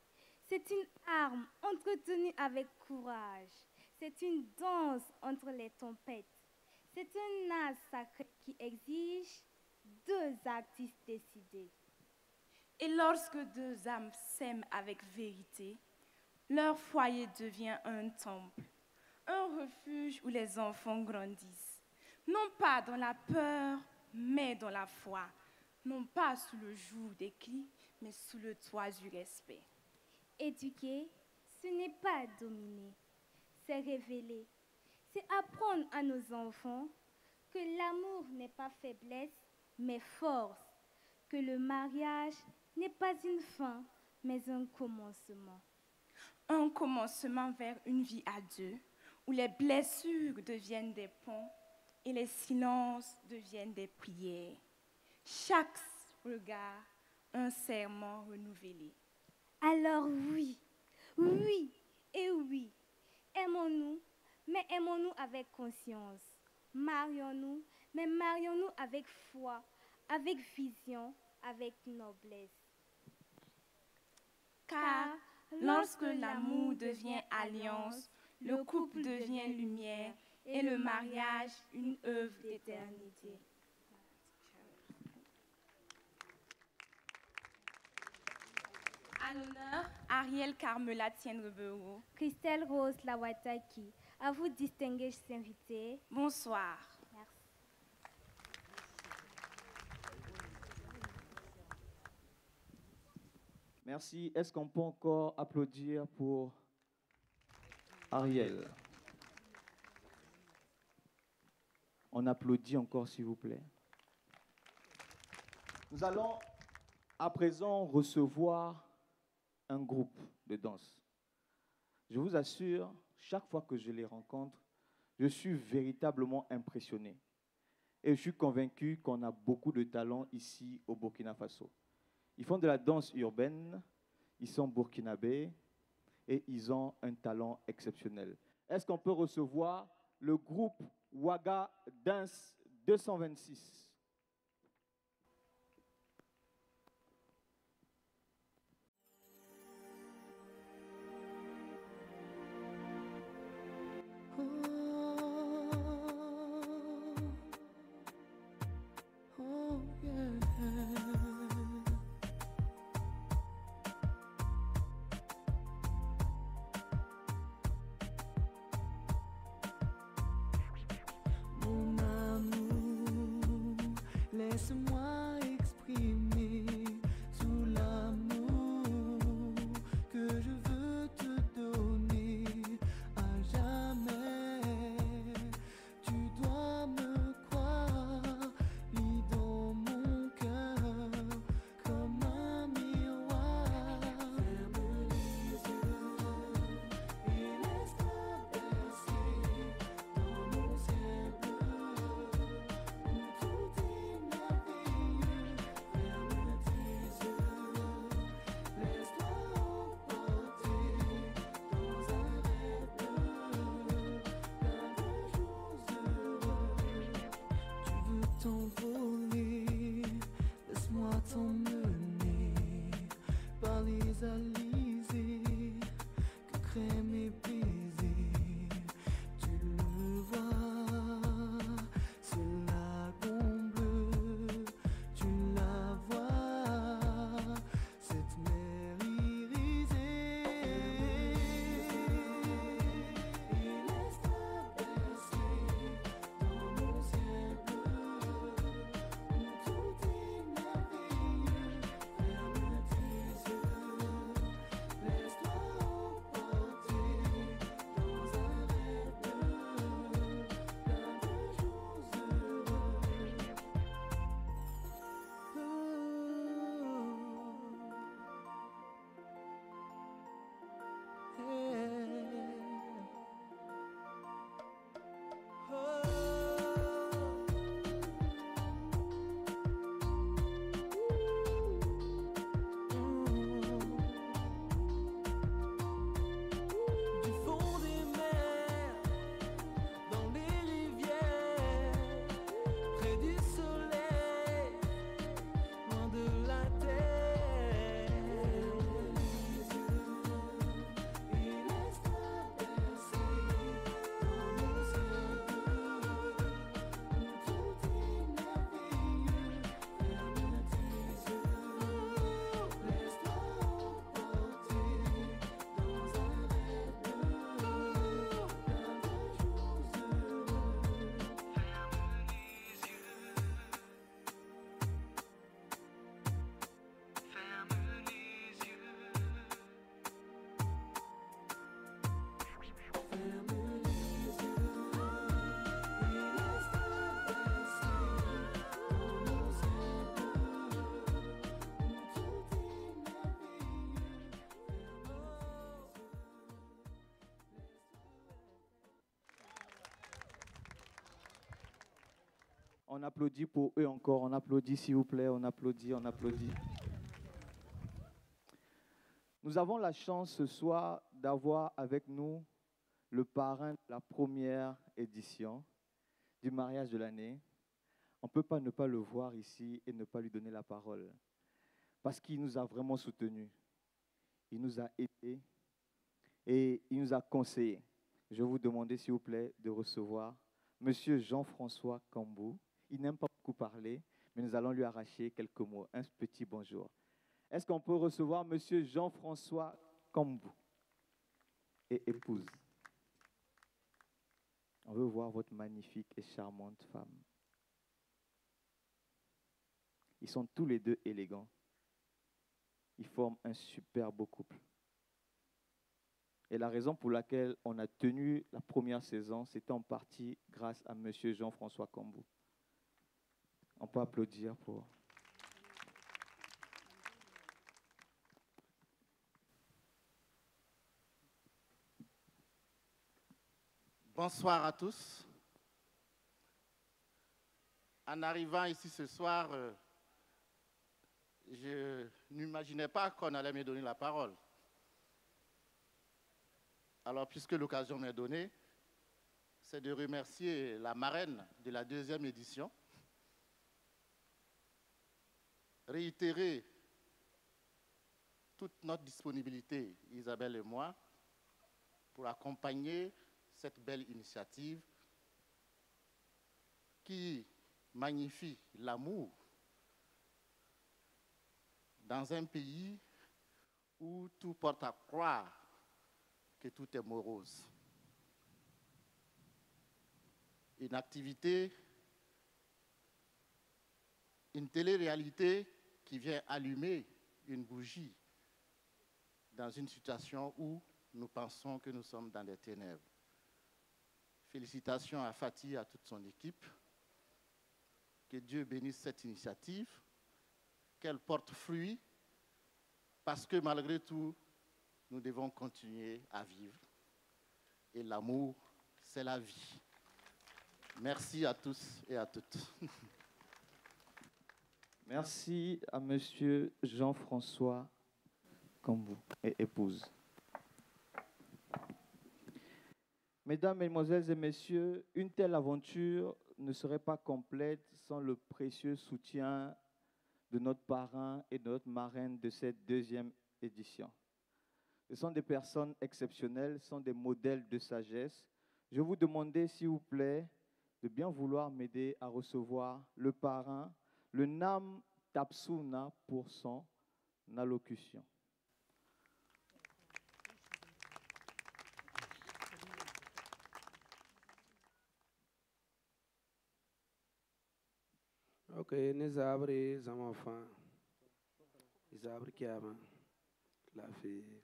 C'est une arme entretenue avec courage. C'est une danse entre les tempêtes. C'est un art sacré qui exige deux artistes décidés. Et lorsque deux âmes s'aiment avec vérité, leur foyer devient un temple, un refuge où les enfants grandissent. Non pas dans la peur, mais dans la foi. Non pas sous le joug des cris, mais sous le toit du respect. Éduquer, ce n'est pas dominer, c'est révéler. C'est apprendre à nos enfants que l'amour n'est pas faiblesse, mais force, que le mariage n'est pas une fin, mais un commencement. Un commencement vers une vie à deux, où les blessures deviennent des ponts et les silences deviennent des prières. Chaque regard, un serment renouvelé. Alors oui, oui et oui, aimons-nous, mais aimons-nous avec conscience. Marions-nous, mais marions-nous avec foi, avec vision, avec noblesse. Car lorsque l'amour devient alliance, le couple devient lumière et le mariage une œuvre d'éternité. À l'honneur, Ariel Carmela Tienrebero. Christelle Rose Lawataki, à vous distingués invités. Bonsoir. Merci. Merci. Est-ce qu'on peut encore applaudir pour Ariel? On applaudit encore, s'il vous plaît. Nous allons à présent recevoir un groupe de danse. Je vous assure, chaque fois que je les rencontre, je suis véritablement impressionné. Et je suis convaincu qu'on a beaucoup de talent ici au Burkina Faso. Ils font de la danse urbaine, ils sont burkinabés et ils ont un talent exceptionnel. Est-ce qu'on peut recevoir le groupe Ouaga Dance 226? Oh, yeah. Mon amour, On applaudit pour eux encore. On applaudit, s'il vous plaît. On applaudit, on applaudit. Nous avons la chance ce soir d'avoir avec nous le parrain de la première édition du mariage de l'année. On ne peut pas ne pas le voir ici et ne pas lui donner la parole. Parce qu'il nous a vraiment soutenus. Il nous a aidés et il nous a conseillés. Je vais vous demander, s'il vous plaît, de recevoir M. Jean-François Kambou. Il n'aime pas beaucoup parler, mais nous allons lui arracher quelques mots. Un petit bonjour. Est-ce qu'on peut recevoir M. Jean-François Kambou et épouse? On veut voir votre magnifique et charmante femme. Ils sont tous les deux élégants. Ils forment un super beau couple. Et la raison pour laquelle on a tenu la première saison, c'était en partie grâce à M. Jean-François Kambou. On peut applaudir pour... Bonsoir à tous. En arrivant ici ce soir, je n'imaginais pas qu'on allait me donner la parole. Alors, puisque l'occasion m'est donnée, c'est de remercier la marraine de la deuxième édition, réitérer toute notre disponibilité, Isabelle et moi, pour accompagner cette belle initiative qui magnifie l'amour dans un pays où tout porte à croire que tout est morose. Une activité, une télé-réalité qui vient allumer une bougie dans une situation où nous pensons que nous sommes dans des ténèbres. Félicitations à Fatih et à toute son équipe. Que Dieu bénisse cette initiative, qu'elle porte fruit, parce que malgré tout, nous devons continuer à vivre. Et l'amour, c'est la vie. Merci à tous et à toutes. Merci à M. Jean-François Kambou et épouse. Mesdames, Mesdemoiselles et Messieurs, une telle aventure ne serait pas complète sans le précieux soutien de notre parrain et de notre marraine de cette deuxième édition. Ce sont des personnes exceptionnelles, ce sont des modèles de sagesse. Je vais vous demander, s'il vous plaît, de bien vouloir m'aider à recevoir le parrain, le Nam Tapsuna, pour son allocution. Ok, nous avons des enfants. Nous avons qui avant la fille.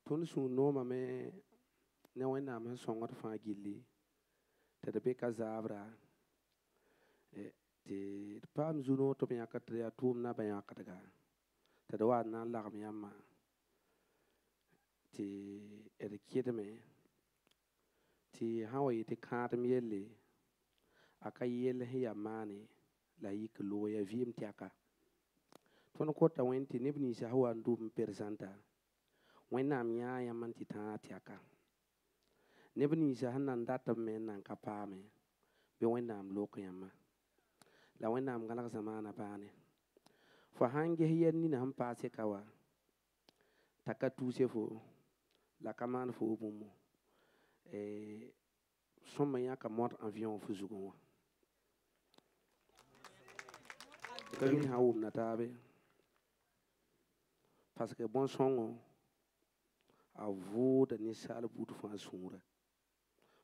Tout ce nom mais nous avons son enfant Gili. T'as des casabra. T'es pas mzuno to bien quatre à tout na bien quatre gars. T'as droit na l'armiama. T'es éduqué mais t'es hawaii t'es carte miele. Aka yel hiya mane la yik lo ya vim tiaka ton ko ta wenti nibni sa hawa ndum persanta wena miya ya manti ta tiaka nibni sa hanan data men nan kapame be wena am lo kiyama la wena am galak zamana bane fa hange hiya ni na ham pase kawa taka tuse fo la kaman fo bumu soma ya ka mot avion fu zugo kagin hawum na tabe parce que bon songo a vu de ni sal butu fa sura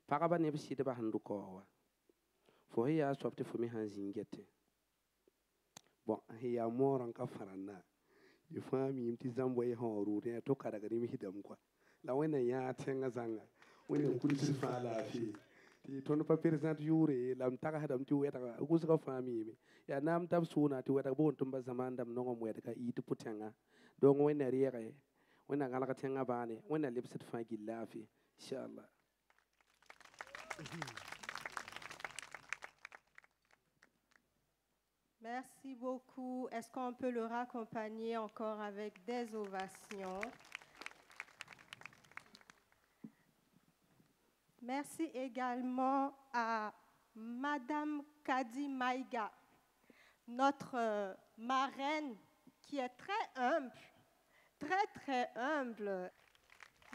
para ba ne bisi de ba handu ko wa fo ya sopte fo mi hanzin gette bon ya moran ka farana di fami imti zambo e horu ne to kada ga ni mi hidam kwa la wena ya tenga zanga wena kulisi fa la fi ti ton pa president yure lam taka hadam ti weta ko suka fami mi ya nam tab suna ti weta bon tumba zaman dam no ngom weta ka itu putanga do wena riere wena ngala ka tenga bane wena lipsit fa gilafi inshallah Merci beaucoup. Est-ce qu'on peut le raccompagner encore avec des ovations? Merci également à Madame Kadi Maïga, notre marraine qui est très humble, très humble.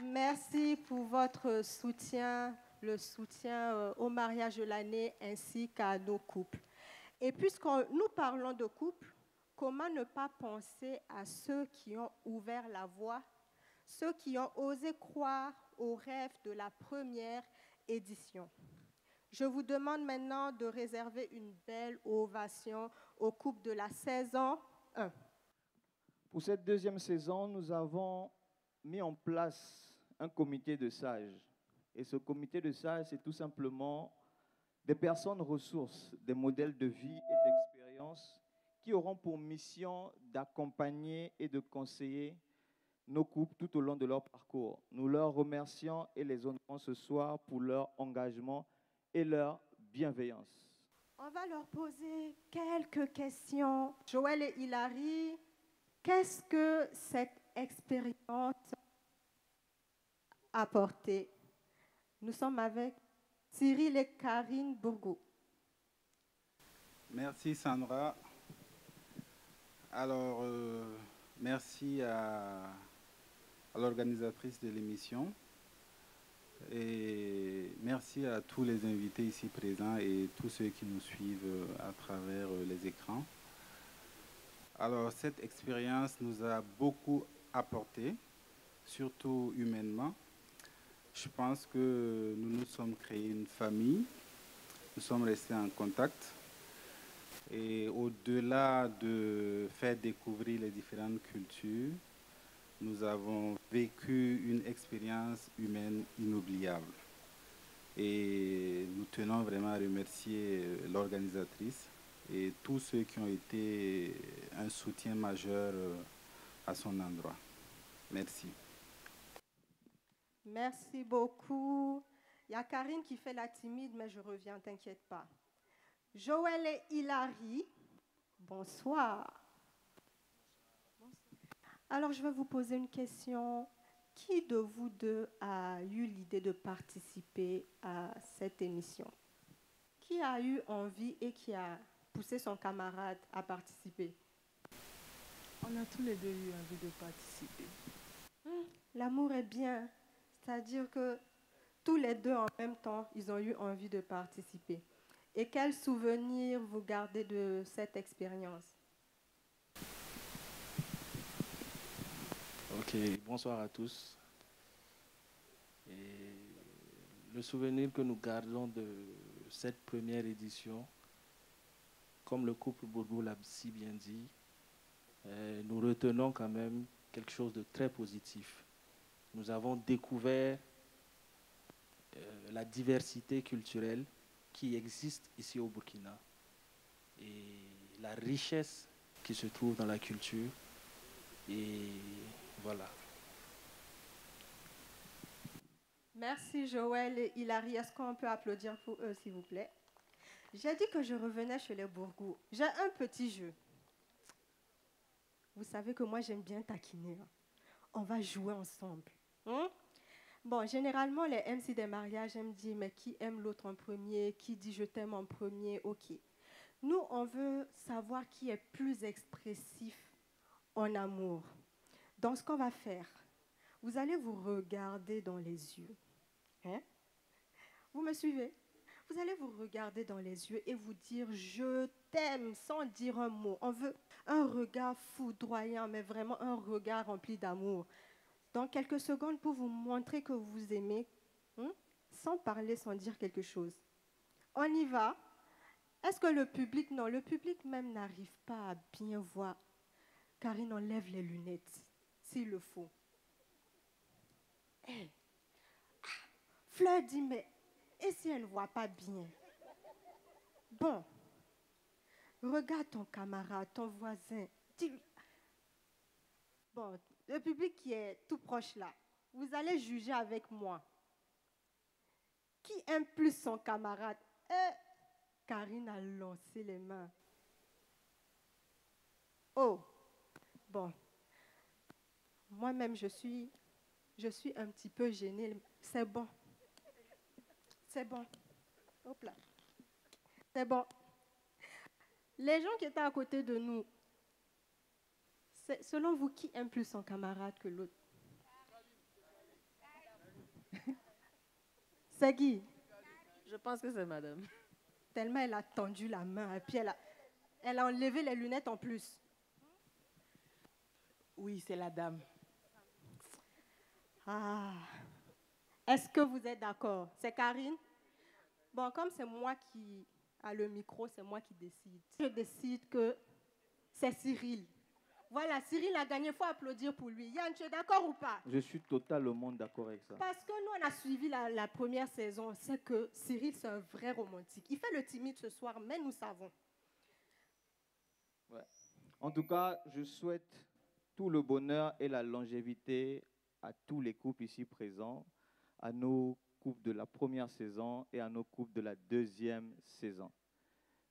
Merci pour votre soutien, le soutien au mariage de l'année ainsi qu'à nos couples. Et puisque nous parlons de couple, comment ne pas penser à ceux qui ont ouvert la voie, ceux qui ont osé croire au rêve de la première édition. Je vous demande maintenant de réserver une belle ovation au couple de la saison 1. Pour cette deuxième saison, nous avons mis en place un comité de sages. Et ce comité de sages, c'est tout simplement des personnes ressources, des modèles de vie et d'expérience qui auront pour mission d'accompagner et de conseiller nos couples tout au long de leur parcours. Nous leur remercions et les honorons ce soir pour leur engagement et leur bienveillance. On va leur poser quelques questions. Joël et Hilary, qu'est-ce que cette expérience a apporté? Nous sommes avec Cyril et Karine Bourgou. Merci Sandra. Alors, merci à l'organisatrice de l'émission et merci à tous les invités ici présents et tous ceux qui nous suivent à travers les écrans. Alors, cette expérience nous a beaucoup apporté, surtout humainement. Je pense que nous nous sommes créés une famille, nous sommes restés en contact. Et au-delà de faire découvrir les différentes cultures, nous avons vécu une expérience humaine inoubliable. Et nous tenons vraiment à remercier l'organisatrice et tous ceux qui ont été un soutien majeur à son endroit. Merci. Merci beaucoup. Il y a Karine qui fait la timide, mais je reviens, t'inquiète pas. Joël et Hilary, bonsoir. Alors, je vais vous poser une question. Qui de vous deux a eu l'idée de participer à cette émission? Qui a eu envie et qui a poussé son camarade à participer? On a tous les deux eu envie de participer. L'amour est bien. C'est-à-dire que tous les deux en même temps, ils ont eu envie de participer. Et quels souvenirs vous gardez de cette expérience? Ok, bonsoir à tous. Et le souvenir que nous gardons de cette première édition, comme le couple Bourgou l'a si bien dit, nous retenons quand même quelque chose de très positif. Nous avons découvert la diversité culturelle qui existe ici au Burkina et la richesse qui se trouve dans la culture. Et voilà. Merci Joël et Hilary. Est-ce qu'on peut applaudir pour eux, s'il vous plaît? J'ai dit que je revenais chez les Bourgou. J'ai un petit jeu. Vous savez que moi, j'aime bien taquiner. On va jouer ensemble. Bon, généralement, les MC des mariages aiment dire, mais qui aime l'autre en premier? Qui dit je t'aime en premier? Ok. Nous, on veut savoir qui est plus expressif en amour. Donc, ce qu'on va faire, vous allez vous regarder dans les yeux. Vous me suivez? Vous allez vous regarder dans les yeux et vous dire « je t'aime » sans dire un mot. On veut un regard foudroyant, mais vraiment un regard rempli d'amour. Dans quelques secondes pour vous montrer que vous aimez, sans parler, sans dire quelque chose. On y va. Est-ce que le public, non, le public même n'arrive pas à bien voir. Karine enlève les lunettes, s'il le faut. Hey. Fleur dit, mais et si elle ne voit pas bien? Bon, regarde ton camarade, ton voisin. Dis-lui. Bon, le public qui est tout proche là, vous allez juger avec moi. Qui aime plus son camarade? Karine a lancé les mains. Oh, bon. Moi-même, je suis un petit peu gênée. C'est bon. C'est bon. Hop là. C'est bon. Les gens qui étaient à côté de nous, selon vous, qui aime plus son camarade que l'autre? C'est qui? Je pense que c'est madame. Tellement elle a tendu la main et puis elle a enlevé les lunettes en plus. Oui, c'est la dame. Ah. Est-ce que vous êtes d'accord? C'est Karine? Bon, comme c'est moi qui a le micro, c'est moi qui décide. Je décide que c'est Cyril. Voilà, Cyril a gagné, il faut applaudir pour lui. Yann, tu es d'accord ou pas? Je suis totalement d'accord avec ça. Parce que nous, on a suivi la première saison. On sait que Cyril, c'est un vrai romantique. Il fait le timide ce soir, mais nous savons. Ouais. En tout cas, je souhaite tout le bonheur et la longévité à tous les couples ici présents, à nos couples de la première saison et à nos couples de la deuxième saison.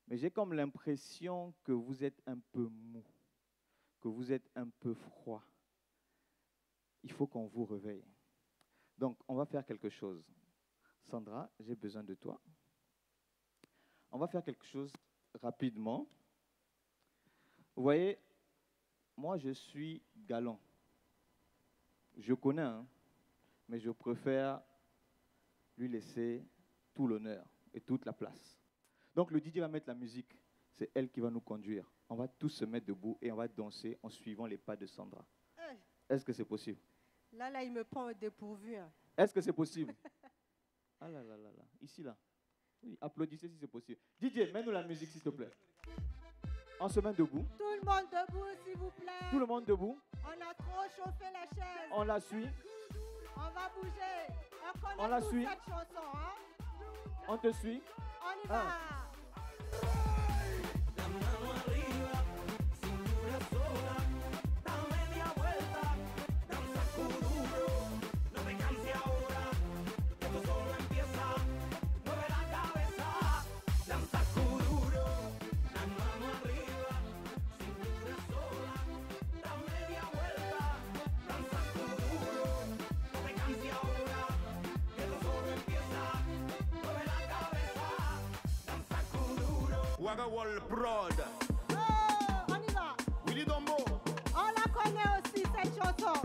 Mais j'ai comme l'impression que vous êtes un peu mou, que vous êtes un peu froid. Il faut qu'on vous réveille. Donc, on va faire quelque chose. Sandra, j'ai besoin de toi. On va faire quelque chose rapidement. Vous voyez, moi, je suis galant. Je connais, hein, mais je préfère lui laisser tout l'honneur et toute la place. Donc, le DJ va mettre la musique. C'est elle qui va nous conduire. On va tous se mettre debout et on va danser en suivant les pas de Sandra. Est-ce que c'est possible? Là, il me prend au dépourvu. Hein. Est-ce que c'est possible? Ah là là là là. Ici, là. Oui, applaudissez si c'est possible. DJ, mets-nous la musique, s'il te plaît. On se met debout. Tout le monde debout, s'il vous plaît. Tout le monde debout. On a trop chauffé la chaise. On la suit. On va bouger. On la suit. Cette chanson, hein? On te suit. On y va. Waga Wall Prod. Oh, on y va. Willy Dombo. On la connaît aussi, cette chanson.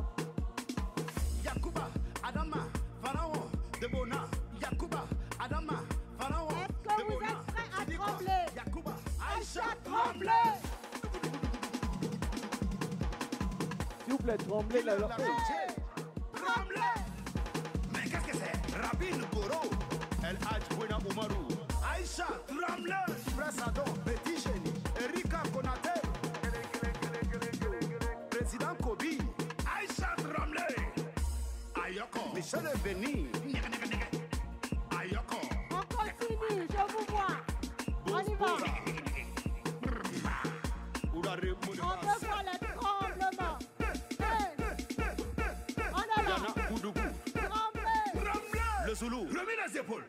Yakuba, Adama, Pharaon, Debona. Yakuba, Adama, Pharaon. Est-ce que vous êtes prêts à trembler? Yakuba, Aïcha, trembler. S'il vous plaît, tremblez là. Tremblez. Mais qu'est-ce que c'est? Rabin Goro. El Hadj Bouena Oumarou. Aïcha, trembleuse, Pressado, Petit Génie, Erika Konate, Président Kobi, Aïcha Tremblay, Ayoko, Michel Veni, Ayoko. On continue, je vous vois. On y va. On veut voir les tremblements. On est là. Tremblez. Le Zoulou, remets les épaules.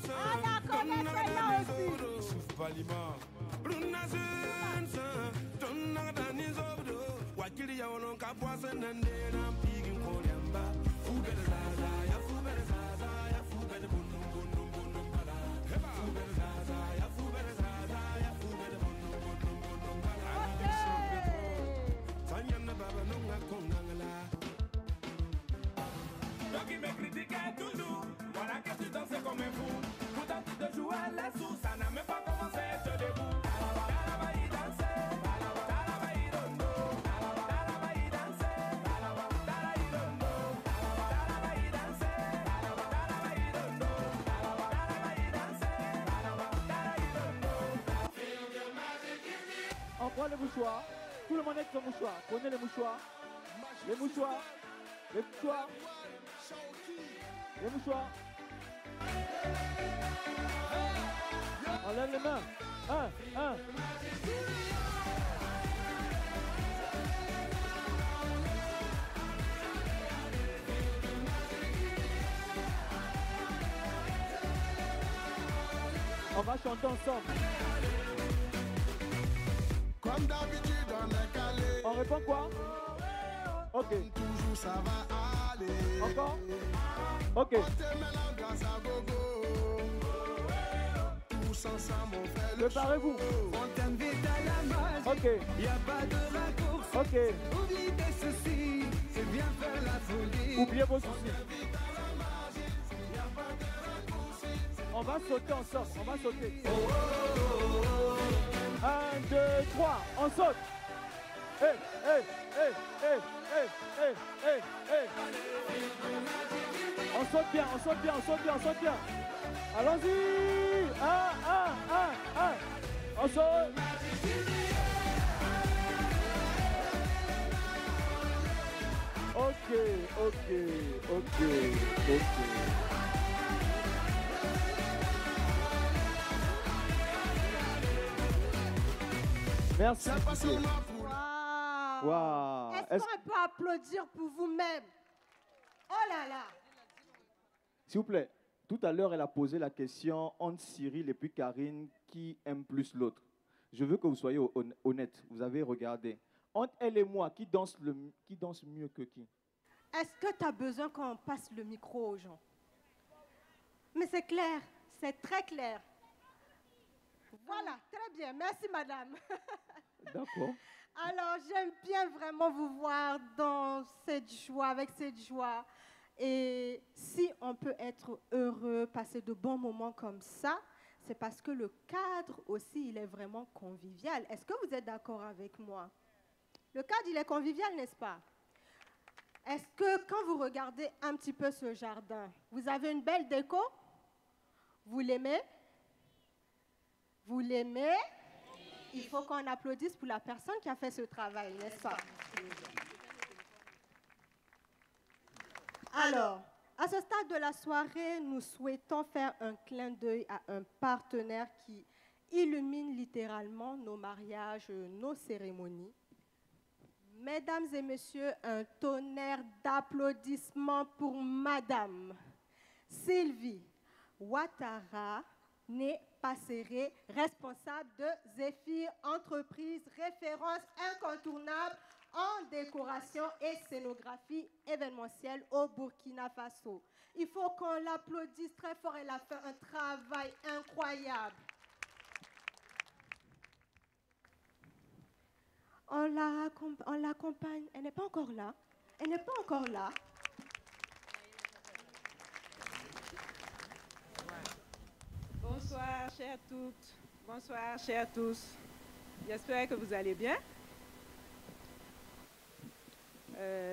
On la connaît celle-là aussi. Donc il me critiquait toujours. Voilà que tu danses comme un fou. Pourtant tu te joues à la sous. Ça n'a même pas commencé, je te debout. On prend les mouchoirs. Tout le monde avec son mouchoir. Prenez les mouchoirs. Les mouchoirs. Les mouchoirs. Les mouchoirs. On lève les mains. Un. On va chanter ensemble. Comme d'habitude, on est calé. On répond quoi? Ok. Toujours ça va aller. Encore? Ok. On te met l'ambiance à gogo. Tous ensemble, on fait le Préparez-vous. On t'invite à la magie. Ok. Y a pas de raccourci. Ok. Oublie tes soucis. C'est bien faire la folie. Oubliez vos soucis. On va sauter ensemble. On va sauter. 1, 2, 3. On saute. Hey, hey, hey, hey, hey, hey, hey, hey. On saute bien, on saute bien, on saute bien, on saute bien. Allons-y. 1. On saute. Ok. Merci. Wow. Est-ce qu'on peut applaudir pour vous-même? Oh là là. S'il vous plaît, tout à l'heure, elle a posé la question entre Cyril et puis Karine, qui aime plus l'autre. Je veux que vous soyez honnête. Vous avez regardé. Entre elle et moi, qui danse mieux que qui? Est-ce que tu as besoin qu'on passe le micro aux gens? Mais c'est clair, c'est très clair. Voilà, très bien. Merci, madame. D'accord. Alors, j'aime bien vraiment vous voir dans cette joie, avec cette joie. Et si on peut être heureux, passer de bons moments comme ça, c'est parce que le cadre aussi, il est vraiment convivial. Est-ce que vous êtes d'accord avec moi? Le cadre, il est convivial, n'est-ce pas? Est-ce que quand vous regardez un petit peu ce jardin, vous avez une belle déco? Vous l'aimez? Vous l'aimez? Il faut qu'on applaudisse pour la personne qui a fait ce travail, n'est-ce pas? Alors, à ce stade de la soirée, nous souhaitons faire un clin d'œil à un partenaire qui illumine littéralement nos mariages, nos cérémonies. Mesdames et messieurs, un tonnerre d'applaudissements pour Madame Sylvie Ouattara, née Passeré, responsable de Zéphyr Entreprise, référence incontournable en décoration et scénographie événementielle au Burkina Faso. Il faut qu'on l'applaudisse très fort, elle a fait un travail incroyable. On l'accompagne. Elle n'est pas encore là. Elle n'est pas encore là. Bonsoir, chères toutes. Bonsoir, chers tous. J'espère que vous allez bien.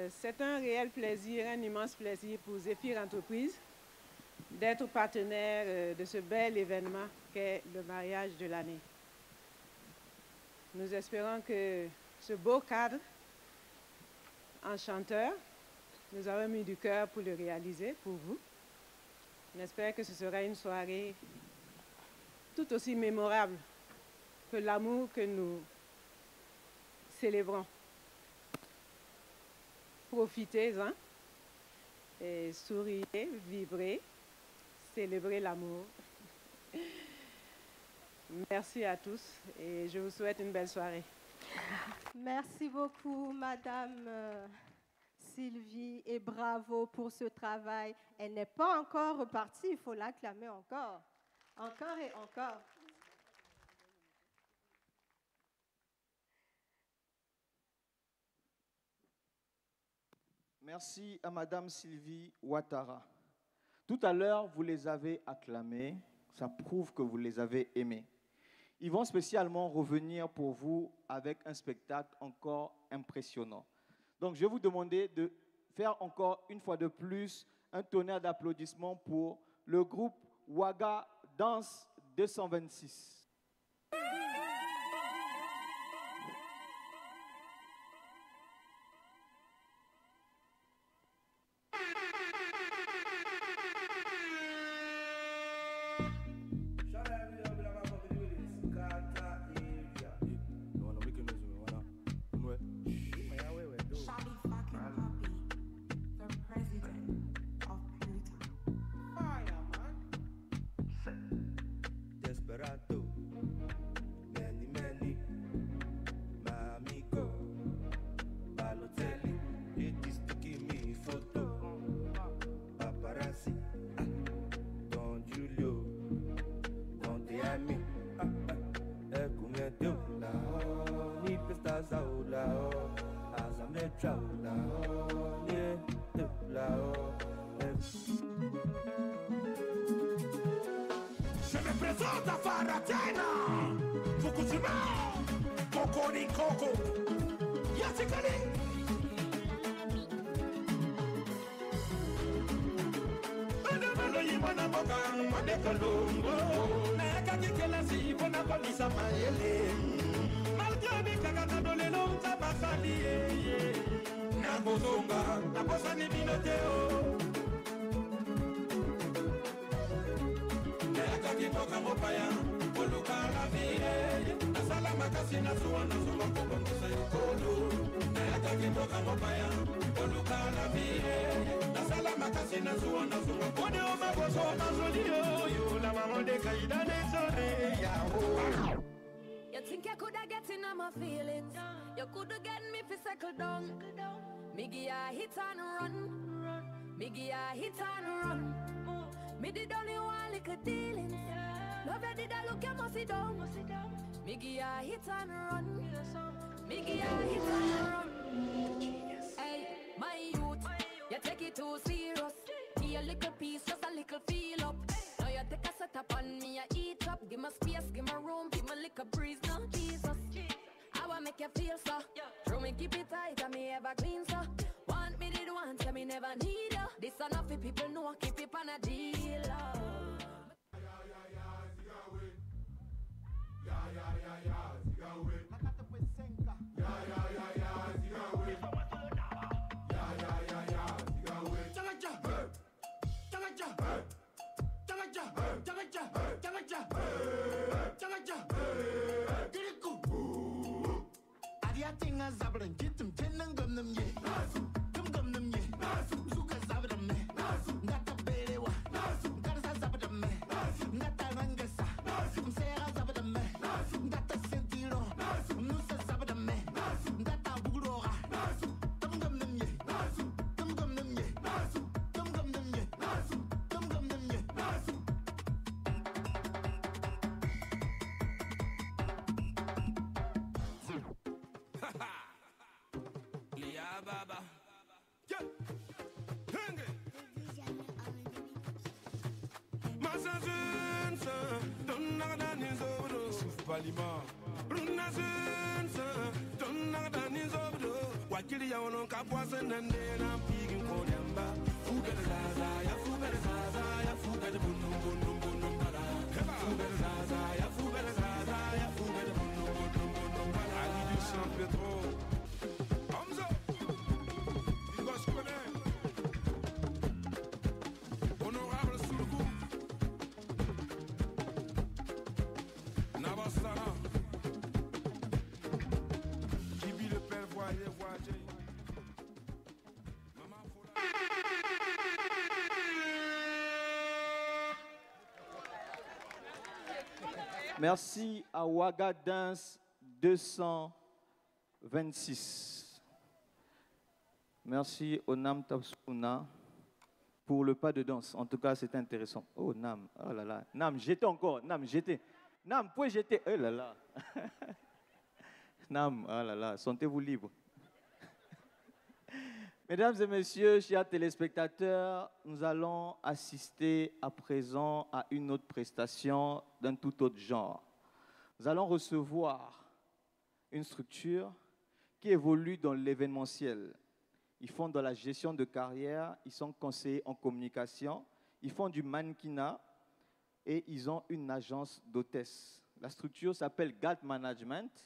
C'est un réel plaisir, un immense plaisir pour Zéphyr Entreprise d'être partenaire de ce bel événement qu'est le mariage de l'année. Nous espérons que ce beau cadre enchanteur, nous avons mis du cœur pour le réaliser pour vous. J'espère que ce sera une soirée tout aussi mémorable que l'amour que nous célébrons. Profitez-en et souriez, vibrez, célébrez l'amour. Merci à tous et je vous souhaite une belle soirée. Merci beaucoup, Madame Sylvie, et bravo pour ce travail. Elle n'est pas encore repartie, il faut l'acclamer encore. Encore et encore. Merci à Madame Sylvie Ouattara. Tout à l'heure, vous les avez acclamés. Ça prouve que vous les avez aimés. Ils vont spécialement revenir pour vous avec un spectacle encore impressionnant. Donc, je vais vous demander de faire encore une fois de plus un tonnerre d'applaudissements pour le groupe Ouaga Danse 226. Desperado. rêve. Je me présente à Faratena, Fukushima, Coco ni Coco, Yatikali. Adamalo yimana boka, madekalongo, na yakakikela si bona kolisa mayele. Malgré mes kagata dolelo tabakali, na bozonga, na bosani minoteo. Kitoka mopaya, oluka la vie. Asala makasi na suwa na suwa kubo musa yukolo. Nayaka kitoka mopaya, oluka la vie. Asala makasi na suwa na suwa kubo. Ode o maboso mazoli yo, la mamode kaida de sore ya ho. You think you coulda get in on my feelings? You coulda get me fi settle down. Me give ya hit and run. Me give ya hit and run. Me did only one little dealings. Love you did I look you must sit down. Me give ya hit and run. Me give ya hit and run. Hey, my youth, you take it too serious. Give a little piece, just a little feel up. Now you take a set up on me, I eat up. Give me space, give me room, give me little breeze. Now Jesus, I wanna make you feel so. Throw me keep it tight, and me ever clean so. Want me did want, tell me never need you. This enough for people know, keep it on a deal. Wakili ya ono kapwasa nande na pigi kodamba. Fuga zaza ya fuga zaza ya fuga bunum bunum bunum bala. Fuga zaza ya fuga zaza ya fuga bunum bunum bunum bala. Ali du San Pedro. Hamza. Il va se connaître. Honorable Soulkou. Nabastara. Jibi le père voyez voyez. Merci à Ouaga Dance 226. Merci au Nam Tapsouna pour le pas de danse. En tout cas, c'était intéressant. Oh, Nam, oh là là. Nam, jetez encore. Nam, jetez. Nam, pouvez jeter. Oh là là. Nam, oh là là. Sentez-vous libre. Mesdames et messieurs, chers téléspectateurs, nous allons assister à présent à une autre prestation d'un tout autre genre. Nous allons recevoir une structure qui évolue dans l'événementiel. Ils font dans la gestion de carrière, ils sont conseillers en communication, ils font du mannequinat et ils ont une agence d'hôtesse. La structure s'appelle GALT Management.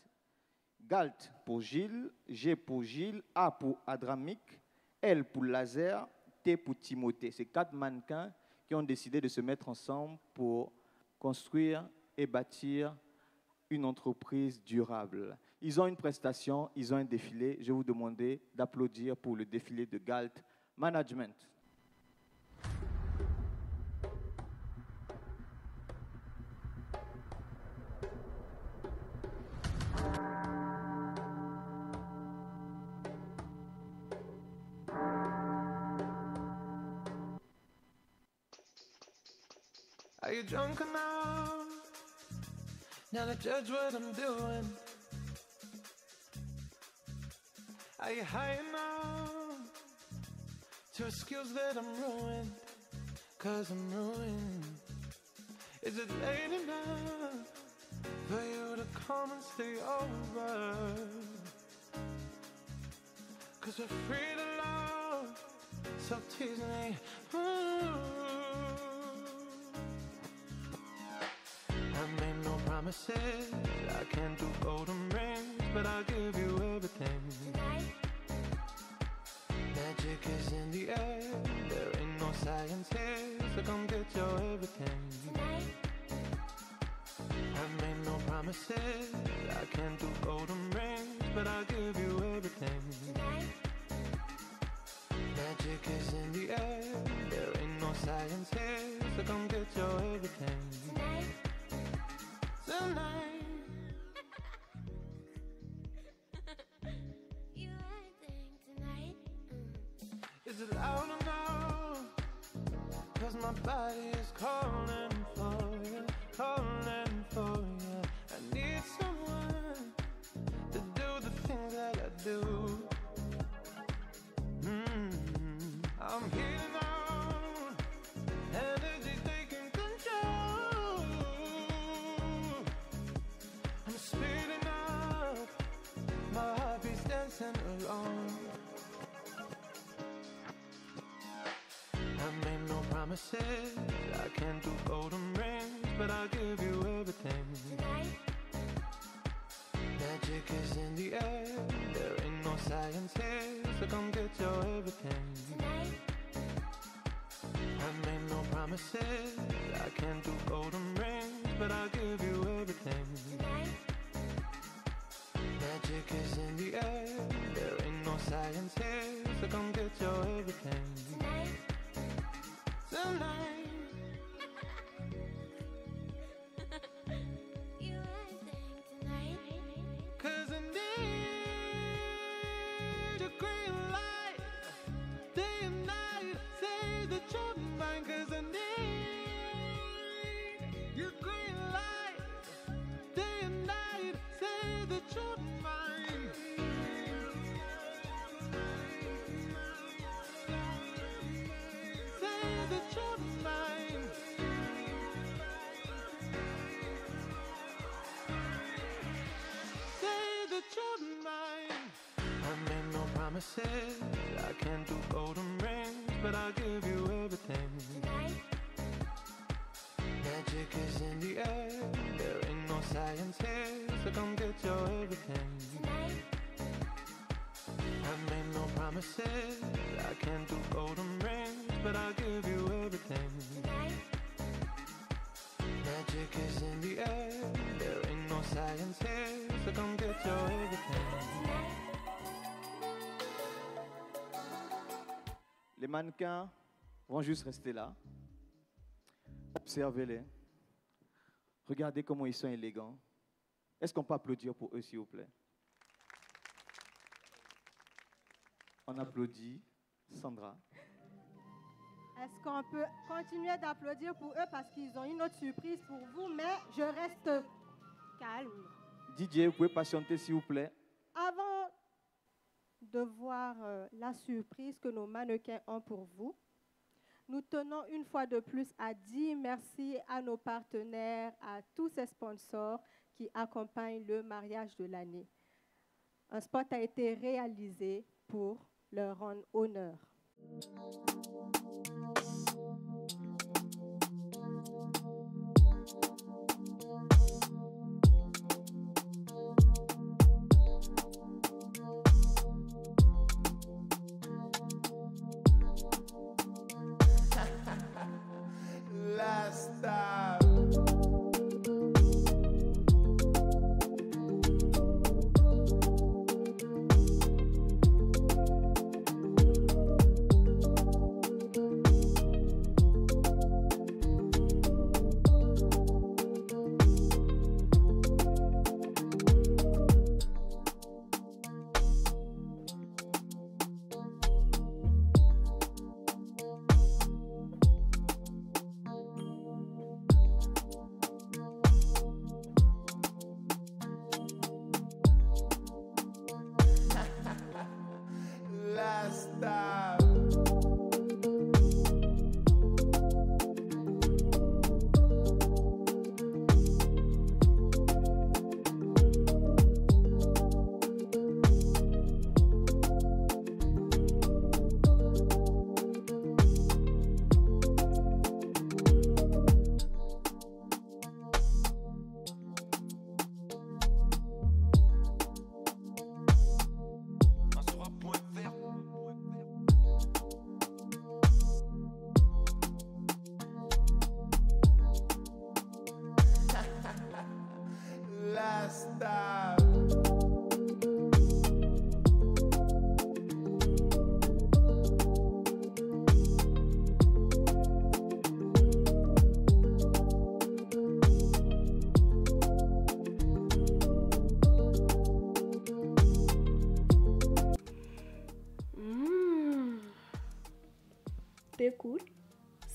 GALT pour Gilles, G pour Gilles, A pour Adramic, L pour Laser, T pour Timothée. C'est 4 mannequins qui ont décidé de se mettre ensemble pour construire et bâtir une entreprise durable. Ils ont une prestation, ils ont un défilé. Je vais vous demander d'applaudir pour le défilé de GALT Management. Are you drunk enough now to judge what I'm doing? Are you high enough to skills that I'm ruined, 'cause I'm ruined. Is it late enough for you to come and stay over? 'Cause we're free to love, so tease me. I made no promises, I can't do golden rings, but I'll give you everything. Magic is in the air, there ain't no science here, so come get your everything. I made no promises, I can't do golden rings, but I'll give you everything. Magic is in the air, there ain't no science here, so come get your everything. Tonight. Is it loud enough? 'Cause my body is calling for you, calling for you. I need someone to do the things that I do. I'm healing on, energy's taking control. I'm speeding up, my heartbeat's dancing along. I made no promises, I can't do golden rings, but I'll give you everything. Magic is in the air, there ain't no science here, so come get your everything. I made no promises, I can't do golden rings, but I'll give you everything. Magic is in the air, there ain't no science here, so come get your everything. Tonight. You think tonight? 'Cause I need a green light, day and night. Say that you're mine, 'cause I need your green light, day and night. Say that you're mine. That you're mine. Say that you're mine. I made no promises, I can't do golden rings, but I'll give you everything. Magic is in the air, there ain't no science here, so come get your everything. I made no promises, I can't do golden rings, but I'll give you everything. Magic is in the air, there ain't no science here, so come get your everything. Les mannequins vont juste rester là. Observez-les. Regardez comment ils sont élégants. Est-ce qu'on peut applaudir pour eux, s'il vous plaît? On applaudit Sandra. Est-ce qu'on peut continuer d'applaudir pour eux parce qu'ils ont une autre surprise pour vous, mais je reste calme. DJ, vous pouvez patienter, s'il vous plaît. Avant de voir la surprise que nos mannequins ont pour vous, nous tenons une fois de plus à dire merci à nos partenaires, à tous ces sponsors qui accompagnent le mariage de l'année. Un spot a été réalisé pour leur rendre honneur. Last stop.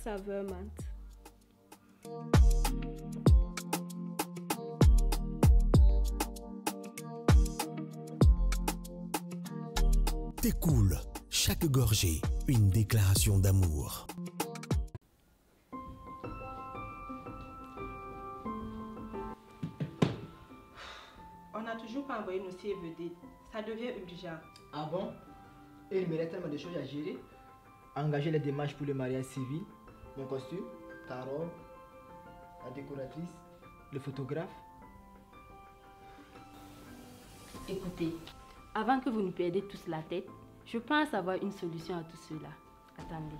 saveur menthe. T'écoule, chaque gorgée, une déclaration d'amour. On n'a toujours pas envoyé nos CVD. Ça devient urgent. Ah bon? Et il me reste tellement de choses à gérer. Engager les démarches pour le mariage civil, mon costume, ta robe, la décoratrice, le photographe. Écoutez, avant que vous nous perdiez tous la tête, je pense avoir une solution à tout cela. Attendez.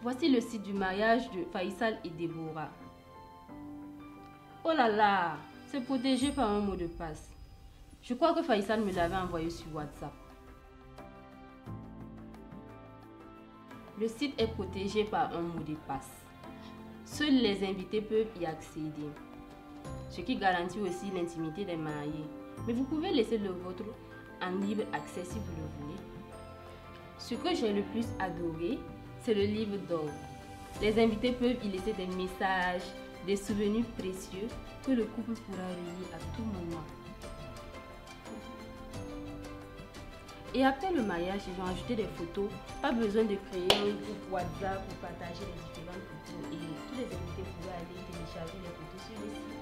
Voici le site du mariage de Faisal et Deborah. Oh là là, c'est protégé par un mot de passe. Je crois que Faisal me l'avait envoyé sur WhatsApp. Le site est protégé par un mot de passe. Seuls les invités peuvent y accéder, ce qui garantit aussi l'intimité des mariés. Mais vous pouvez laisser le vôtre en libre accès si vous le voulez. Ce que j'ai le plus adoré, c'est le livre d'or. Les invités peuvent y laisser des messages, des souvenirs précieux que le couple pourra relire à tout moment. Et après le mariage, ils ont ajouté des photos. Pas besoin de créer un groupe WhatsApp pour partager les différentes photos. Et tous les invités pourraient aller télécharger les photos sur le site.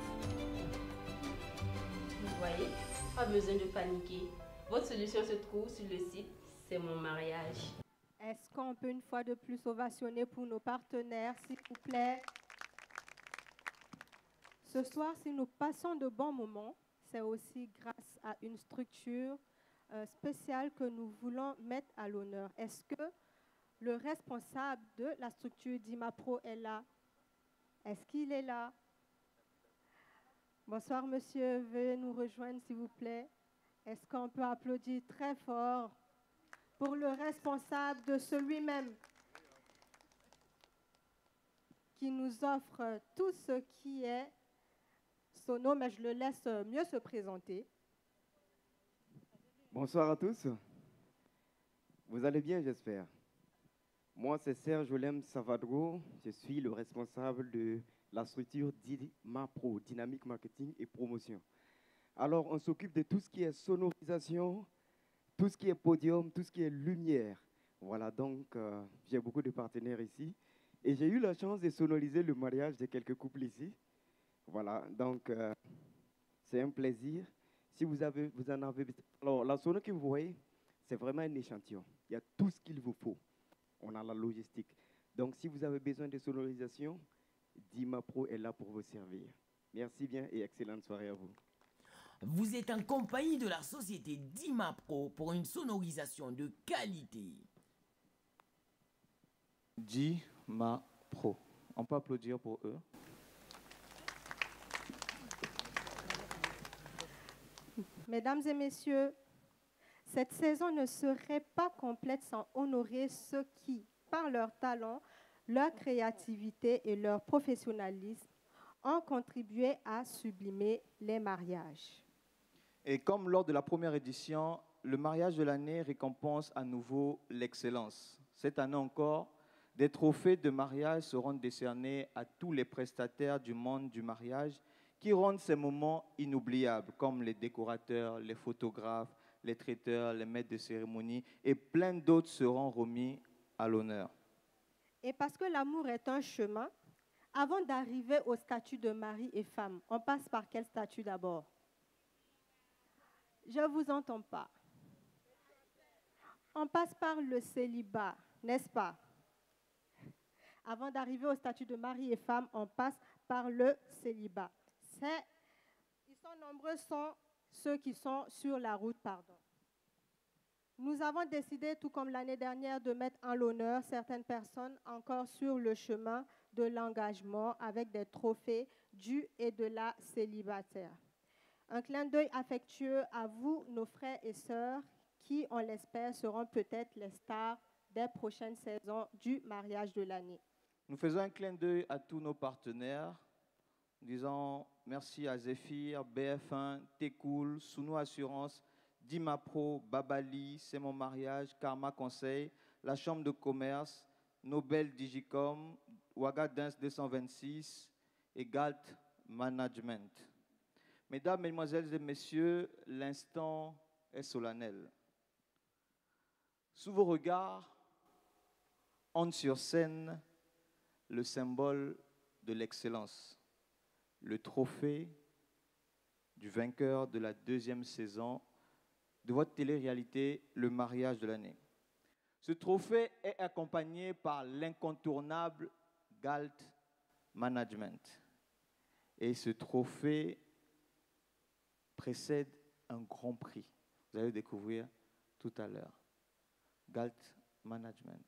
Vous voyez, pas besoin de paniquer. Votre solution se trouve sur le site C'est mon mariage. Est-ce qu'on peut une fois de plus ovationner pour nos partenaires, s'il vous plaît? Ce soir, si nous passons de bons moments, c'est aussi grâce à une structure spéciale que nous voulons mettre à l'honneur. Est-ce que le responsable de la structure d'IMAPRO est là? Est-ce qu'il est là? Bonsoir, monsieur. Veuillez nous rejoindre, s'il vous plaît. Est-ce qu'on peut applaudir très fort pour le responsable de celui-même qui nous offre tout ce qui est son nom, mais je le laisse mieux se présenter. Bonsoir à tous. Vous allez bien, j'espère. Moi, c'est Serge Olem Savadro. Je suis le responsable de la structure DIMAPRO, Dynamique Marketing et Promotion. Alors, on s'occupe de tout ce qui est sonorisation, tout ce qui est podium, tout ce qui est lumière. Voilà, donc j'ai beaucoup de partenaires ici. Et j'ai eu la chance de sonoriser le mariage de quelques couples ici. Voilà, donc c'est un plaisir. Si vous en avez... Alors, la sono que vous voyez, c'est vraiment un échantillon. Il y a tout ce qu'il vous faut. On a la logistique. Donc, si vous avez besoin de sonorisation, DIMAPRO est là pour vous servir. Merci bien et excellente soirée à vous. Vous êtes en compagnie de la société DIMAPRO pour une sonorisation de qualité. DIMAPRO. On peut applaudir pour eux. Mesdames et messieurs, cette saison ne serait pas complète sans honorer ceux qui, par leur talent, leur créativité et leur professionnalisme, ont contribué à sublimer les mariages. Et comme lors de la première édition, le mariage de l'année récompense à nouveau l'excellence. Cette année encore, des trophées de mariage seront décernés à tous les prestataires du monde du mariage qui rendent ces moments inoubliables, comme les décorateurs, les photographes, les traiteurs, les maîtres de cérémonie, et plein d'autres seront remis à l'honneur. Et parce que l'amour est un chemin, avant d'arriver au statut de mari et femme, on passe par quel statut d'abord? Je ne vous entends pas. On passe par le célibat, n'est-ce pas? Avant d'arriver au statut de mari et femme, on passe par le célibat. Ils sont nombreux, sont ceux qui sont sur la route, pardon. Nous avons décidé, tout comme l'année dernière, de mettre en l'honneur certaines personnes encore sur le chemin de l'engagement avec des trophées du et de la célibataire. Un clin d'œil affectueux à vous, nos frères et sœurs, qui, on l'espère, seront peut-être les stars des prochaines saisons du mariage de l'année. Nous faisons un clin d'œil à tous nos partenaires. disant merci à Zéphyr, BF1, Técool, Sounou Assurance, Dimapro, Babali, C'est mon mariage, Karma Conseil, la Chambre de commerce, Nobel Digicom, Ouaga Dance 226 et Galt Management. Mesdames, Mesdemoiselles et Messieurs, l'instant est solennel. Sous vos regards, entre sur scène le symbole de l'excellence, le trophée du vainqueur de la 2e saison de votre télé-réalité, Le mariage de l'année. Ce trophée est accompagné par l'incontournable Galt Management. Et ce trophée précède un grand prix. Vous allez le découvrir tout à l'heure. Galt Management.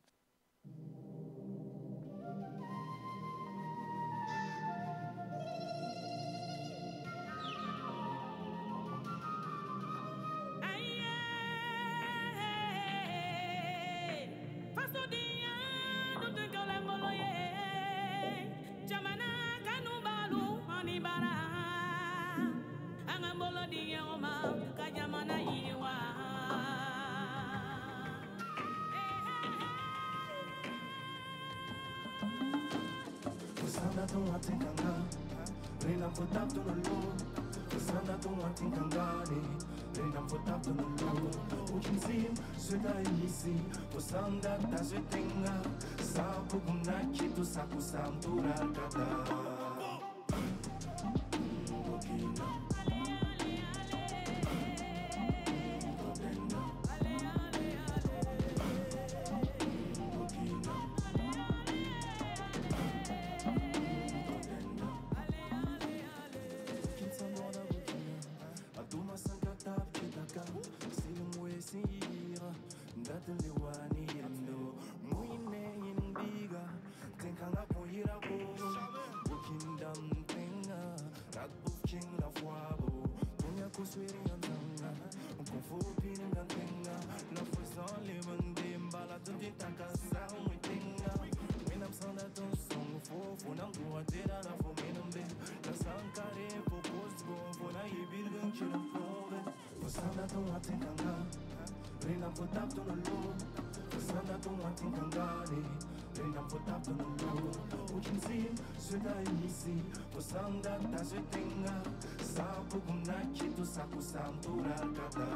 Sana tu atinganga, rena potap tu nolo. Sana tu atingangani, rena potap tu nolo. Ukinsim, suda ici, posanda ta zetinga, sabu kunaki tu saku santura kata. Posanda ta zetinga, sabu kunaki tu saku santura kata.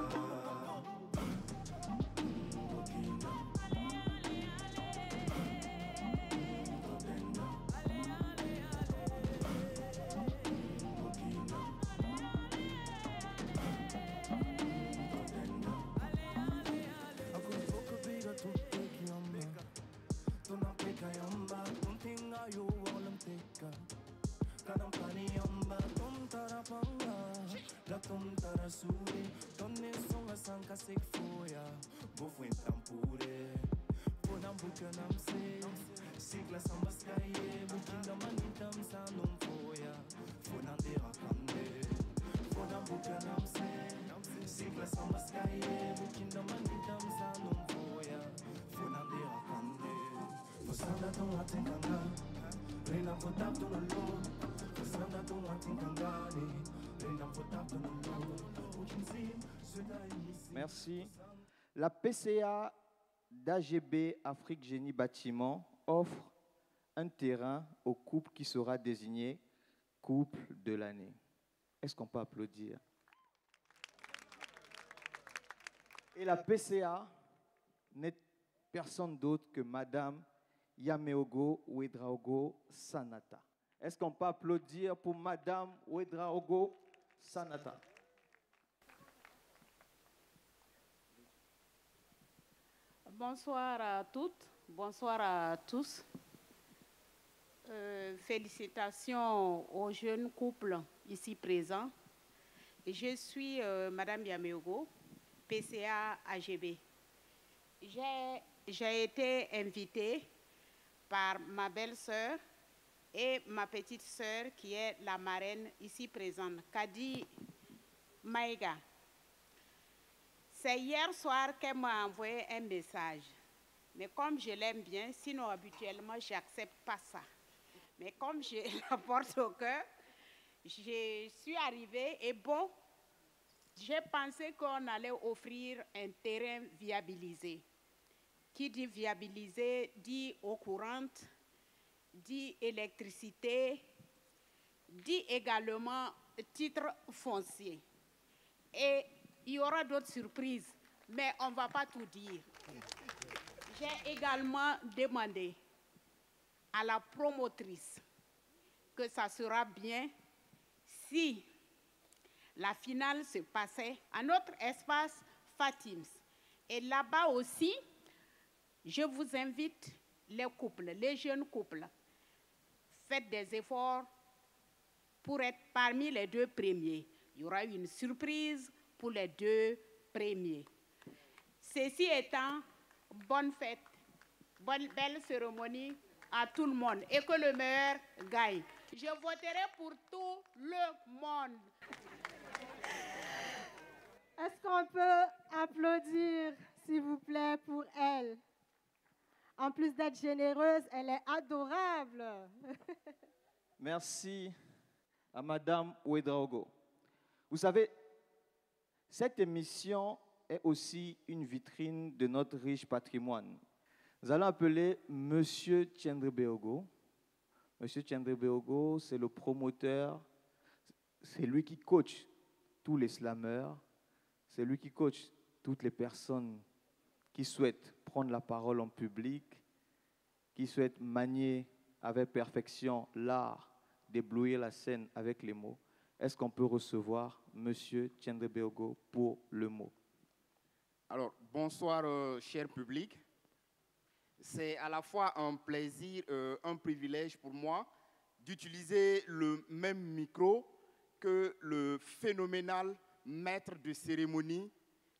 Merci. La PCA d'AGB Afrique Génie Bâtiment offre un terrain au couple qui sera désigné couple de l'année. Est-ce qu'on peut applaudir? Et la PCA n'est personne d'autre que Madame Yameogo Ouedraogo Sanata. Est-ce qu'on peut applaudir pour Madame Ouedraogo Sanata? Bonsoir à toutes, bonsoir à tous. Félicitations aux jeunes couples ici présents. Je suis Madame Yameogo, PCA AGB. J'ai été invitée par ma belle-sœur et ma petite sœur qui est la marraine ici présente, Kadi Maïga. C'est hier soir qu'elle m'a envoyé un message. Mais comme je l'aime bien, sinon habituellement, je n'accepte pas ça. Mais comme je la porte au cœur, je suis arrivée et bon, j'ai pensé qu'on allait offrir un terrain viabilisé. Qui dit viabilisé dit eau courante, dit électricité, dit également titre foncier. Et il y aura d'autres surprises, mais on ne va pas tout dire. J'ai également demandé à la promotrice que ça sera bien si la finale se passait à notre espace Fatims. Et là-bas aussi, je vous invite, les couples, les jeunes couples, faites des efforts pour être parmi les 2 premiers. Il y aura une surprise pour les 2 premiers. Ceci étant, bonne fête, belle cérémonie à tout le monde et que le meilleur gagne. Je voterai pour tout le monde. Est-ce qu'on peut applaudir, s'il vous plaît, pour elle? En plus d'être généreuse, elle est adorable. Merci à Madame Ouedraogo. Vous savez, cette émission est aussi une vitrine de notre riche patrimoine. Nous allons appeler Monsieur Tchendrebeogo. Monsieur Tchendrebeogo, c'est le promoteur, c'est lui qui coach tous les slameurs, c'est lui qui coach toutes les personnes qui souhaitent prendre la parole en public, qui souhaitent manier avec perfection l'art d'éblouir la scène avec les mots. Est-ce qu'on peut recevoir Monsieur Tchendrebeogo pour le mot? Alors, bonsoir, cher public. C'est à la fois un plaisir, un privilège pour moi d'utiliser le même micro que le phénoménal maître de cérémonie,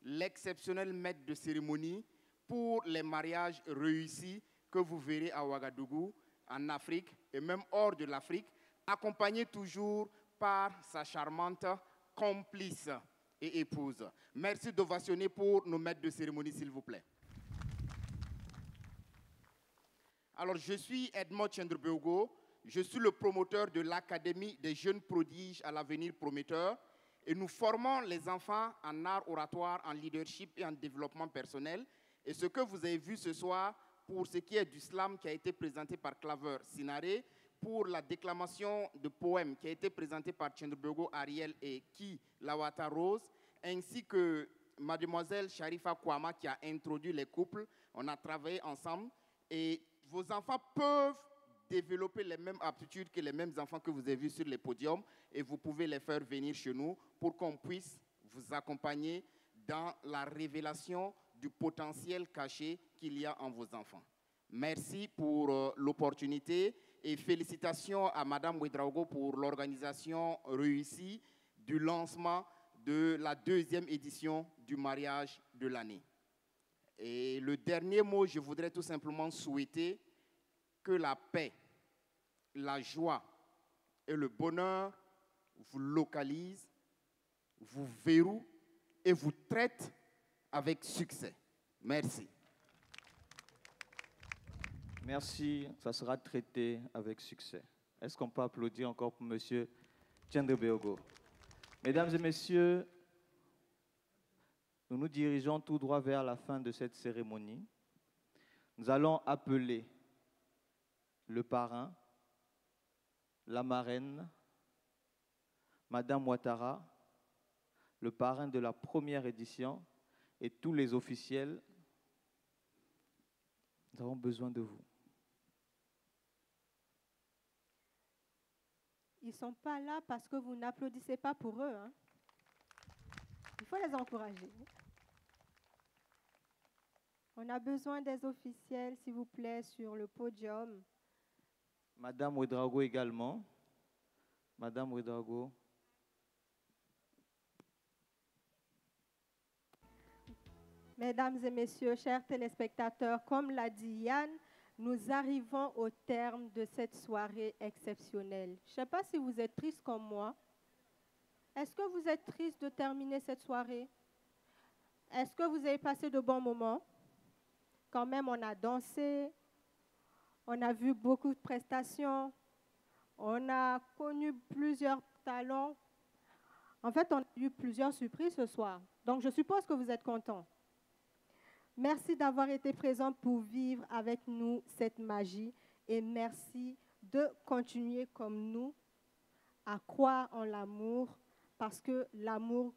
l'exceptionnel maître de cérémonie pour les mariages réussis que vous verrez à Ouagadougou, en Afrique et même hors de l'Afrique, accompagné toujours par sa charmante complice et épouse. Merci d'ovationner pour nos maîtres de cérémonie, s'il vous plaît. Alors, je suis Edmond Tchendrebeogo, je suis le promoteur de l'Académie des jeunes prodiges à l'avenir prometteur et nous formons les enfants en art oratoire, en leadership et en développement personnel. Et ce que vous avez vu ce soir, pour ce qui est du slam qui a été présenté par Claver Sinaré, pour la déclamation de poèmes qui a été présenté par Tchendrebeogo Ariel et Ki Lawata Rose, ainsi que mademoiselle Sharifa Kouama qui a introduit les couples. On a travaillé ensemble et vos enfants peuvent développer les mêmes aptitudes que les mêmes enfants que vous avez vus sur les podiums et vous pouvez les faire venir chez nous pour qu'on puisse vous accompagner dans la révélation du potentiel caché qu'il y a en vos enfants. Merci pour l'opportunité et félicitations à Madame Ouedraogo pour l'organisation réussie du lancement de la 2e édition du mariage de l'année. Et le dernier mot, je voudrais tout simplement souhaiter que la paix, la joie et le bonheur vous localisent, vous verrouillent et vous traitent avec succès. Merci. Merci, ça sera traité avec succès. Est-ce qu'on peut applaudir encore pour Monsieur Tchendrebeogo? Mesdames et messieurs, nous nous dirigeons tout droit vers la fin de cette cérémonie. Nous allons appeler le parrain, la marraine, Madame Ouattara, le parrain de la première édition et tous les officiels. Nous avons besoin de vous. Ils ne sont pas là parce que vous n'applaudissez pas pour eux. Hein. Il faut les encourager. On a besoin des officiels, s'il vous plaît, sur le podium. Madame Ouedraogo également. Madame Ouedraogo. Mesdames et messieurs, chers téléspectateurs, comme l'a dit Yann, nous arrivons au terme de cette soirée exceptionnelle. Je ne sais pas si vous êtes tristes comme moi. Est-ce que vous êtes tristes de terminer cette soirée? Est-ce que vous avez passé de bons moments? Quand même, on a dansé, on a vu beaucoup de prestations, on a connu plusieurs talons. En fait, on a eu plusieurs surprises ce soir. Donc, je suppose que vous êtes contents. Merci d'avoir été présents pour vivre avec nous cette magie et merci de continuer comme nous à croire en l'amour parce que l'amour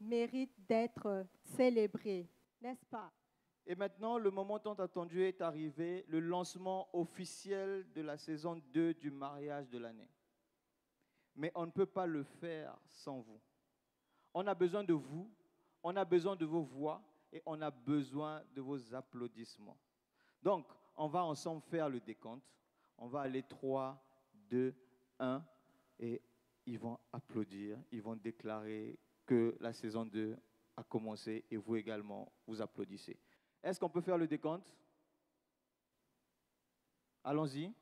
mérite d'être célébré, n'est-ce pas? Et maintenant, le moment tant attendu est arrivé, le lancement officiel de la saison 2 du mariage de l'année. Mais on ne peut pas le faire sans vous. On a besoin de vous, on a besoin de vos voix et on a besoin de vos applaudissements. Donc, on va ensemble faire le décompte. On va aller 3, 2, 1 et ils vont applaudir, ils vont déclarer que la saison 2 a commencé et vous également, vous applaudissez. Est-ce qu'on peut faire le décompte? Allons-y.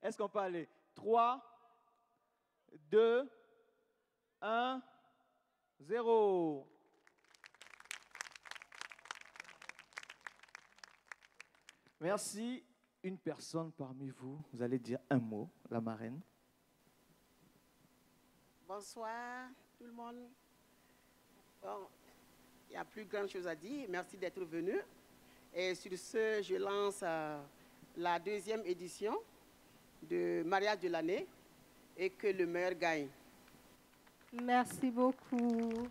Est-ce qu'on peut aller 3, 2, 1, 0. Merci. Une personne parmi vous, vous allez dire un mot, la marraine. Bonsoir tout le monde. Bon, il n'y a plus grand chose à dire. Merci d'être venu. Et sur ce, je lance la 2e édition de mariage de l'année et que le meilleur gagne. Merci beaucoup.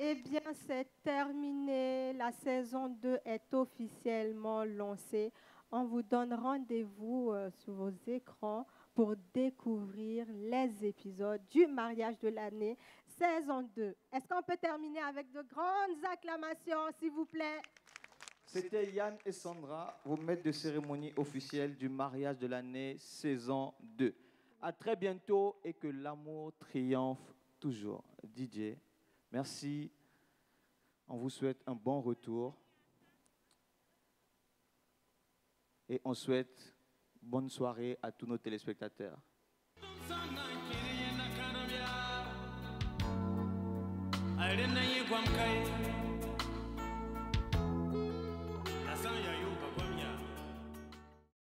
Eh bien, c'est terminé. La saison 2 est officiellement lancée. On vous donne rendez-vous sur vos écrans pour découvrir les épisodes du mariage de l'année, saison 2. Est-ce qu'on peut terminer avec de grandes acclamations, s'il vous plaît? C'était Yann et Sandra, vos maîtres de cérémonie officielle du mariage de l'année, saison 2. À très bientôt et que l'amour triomphe toujours. DJ, merci. On vous souhaite un bon retour. Et on souhaite bonne soirée à tous nos téléspectateurs. Alena ye kwa mkai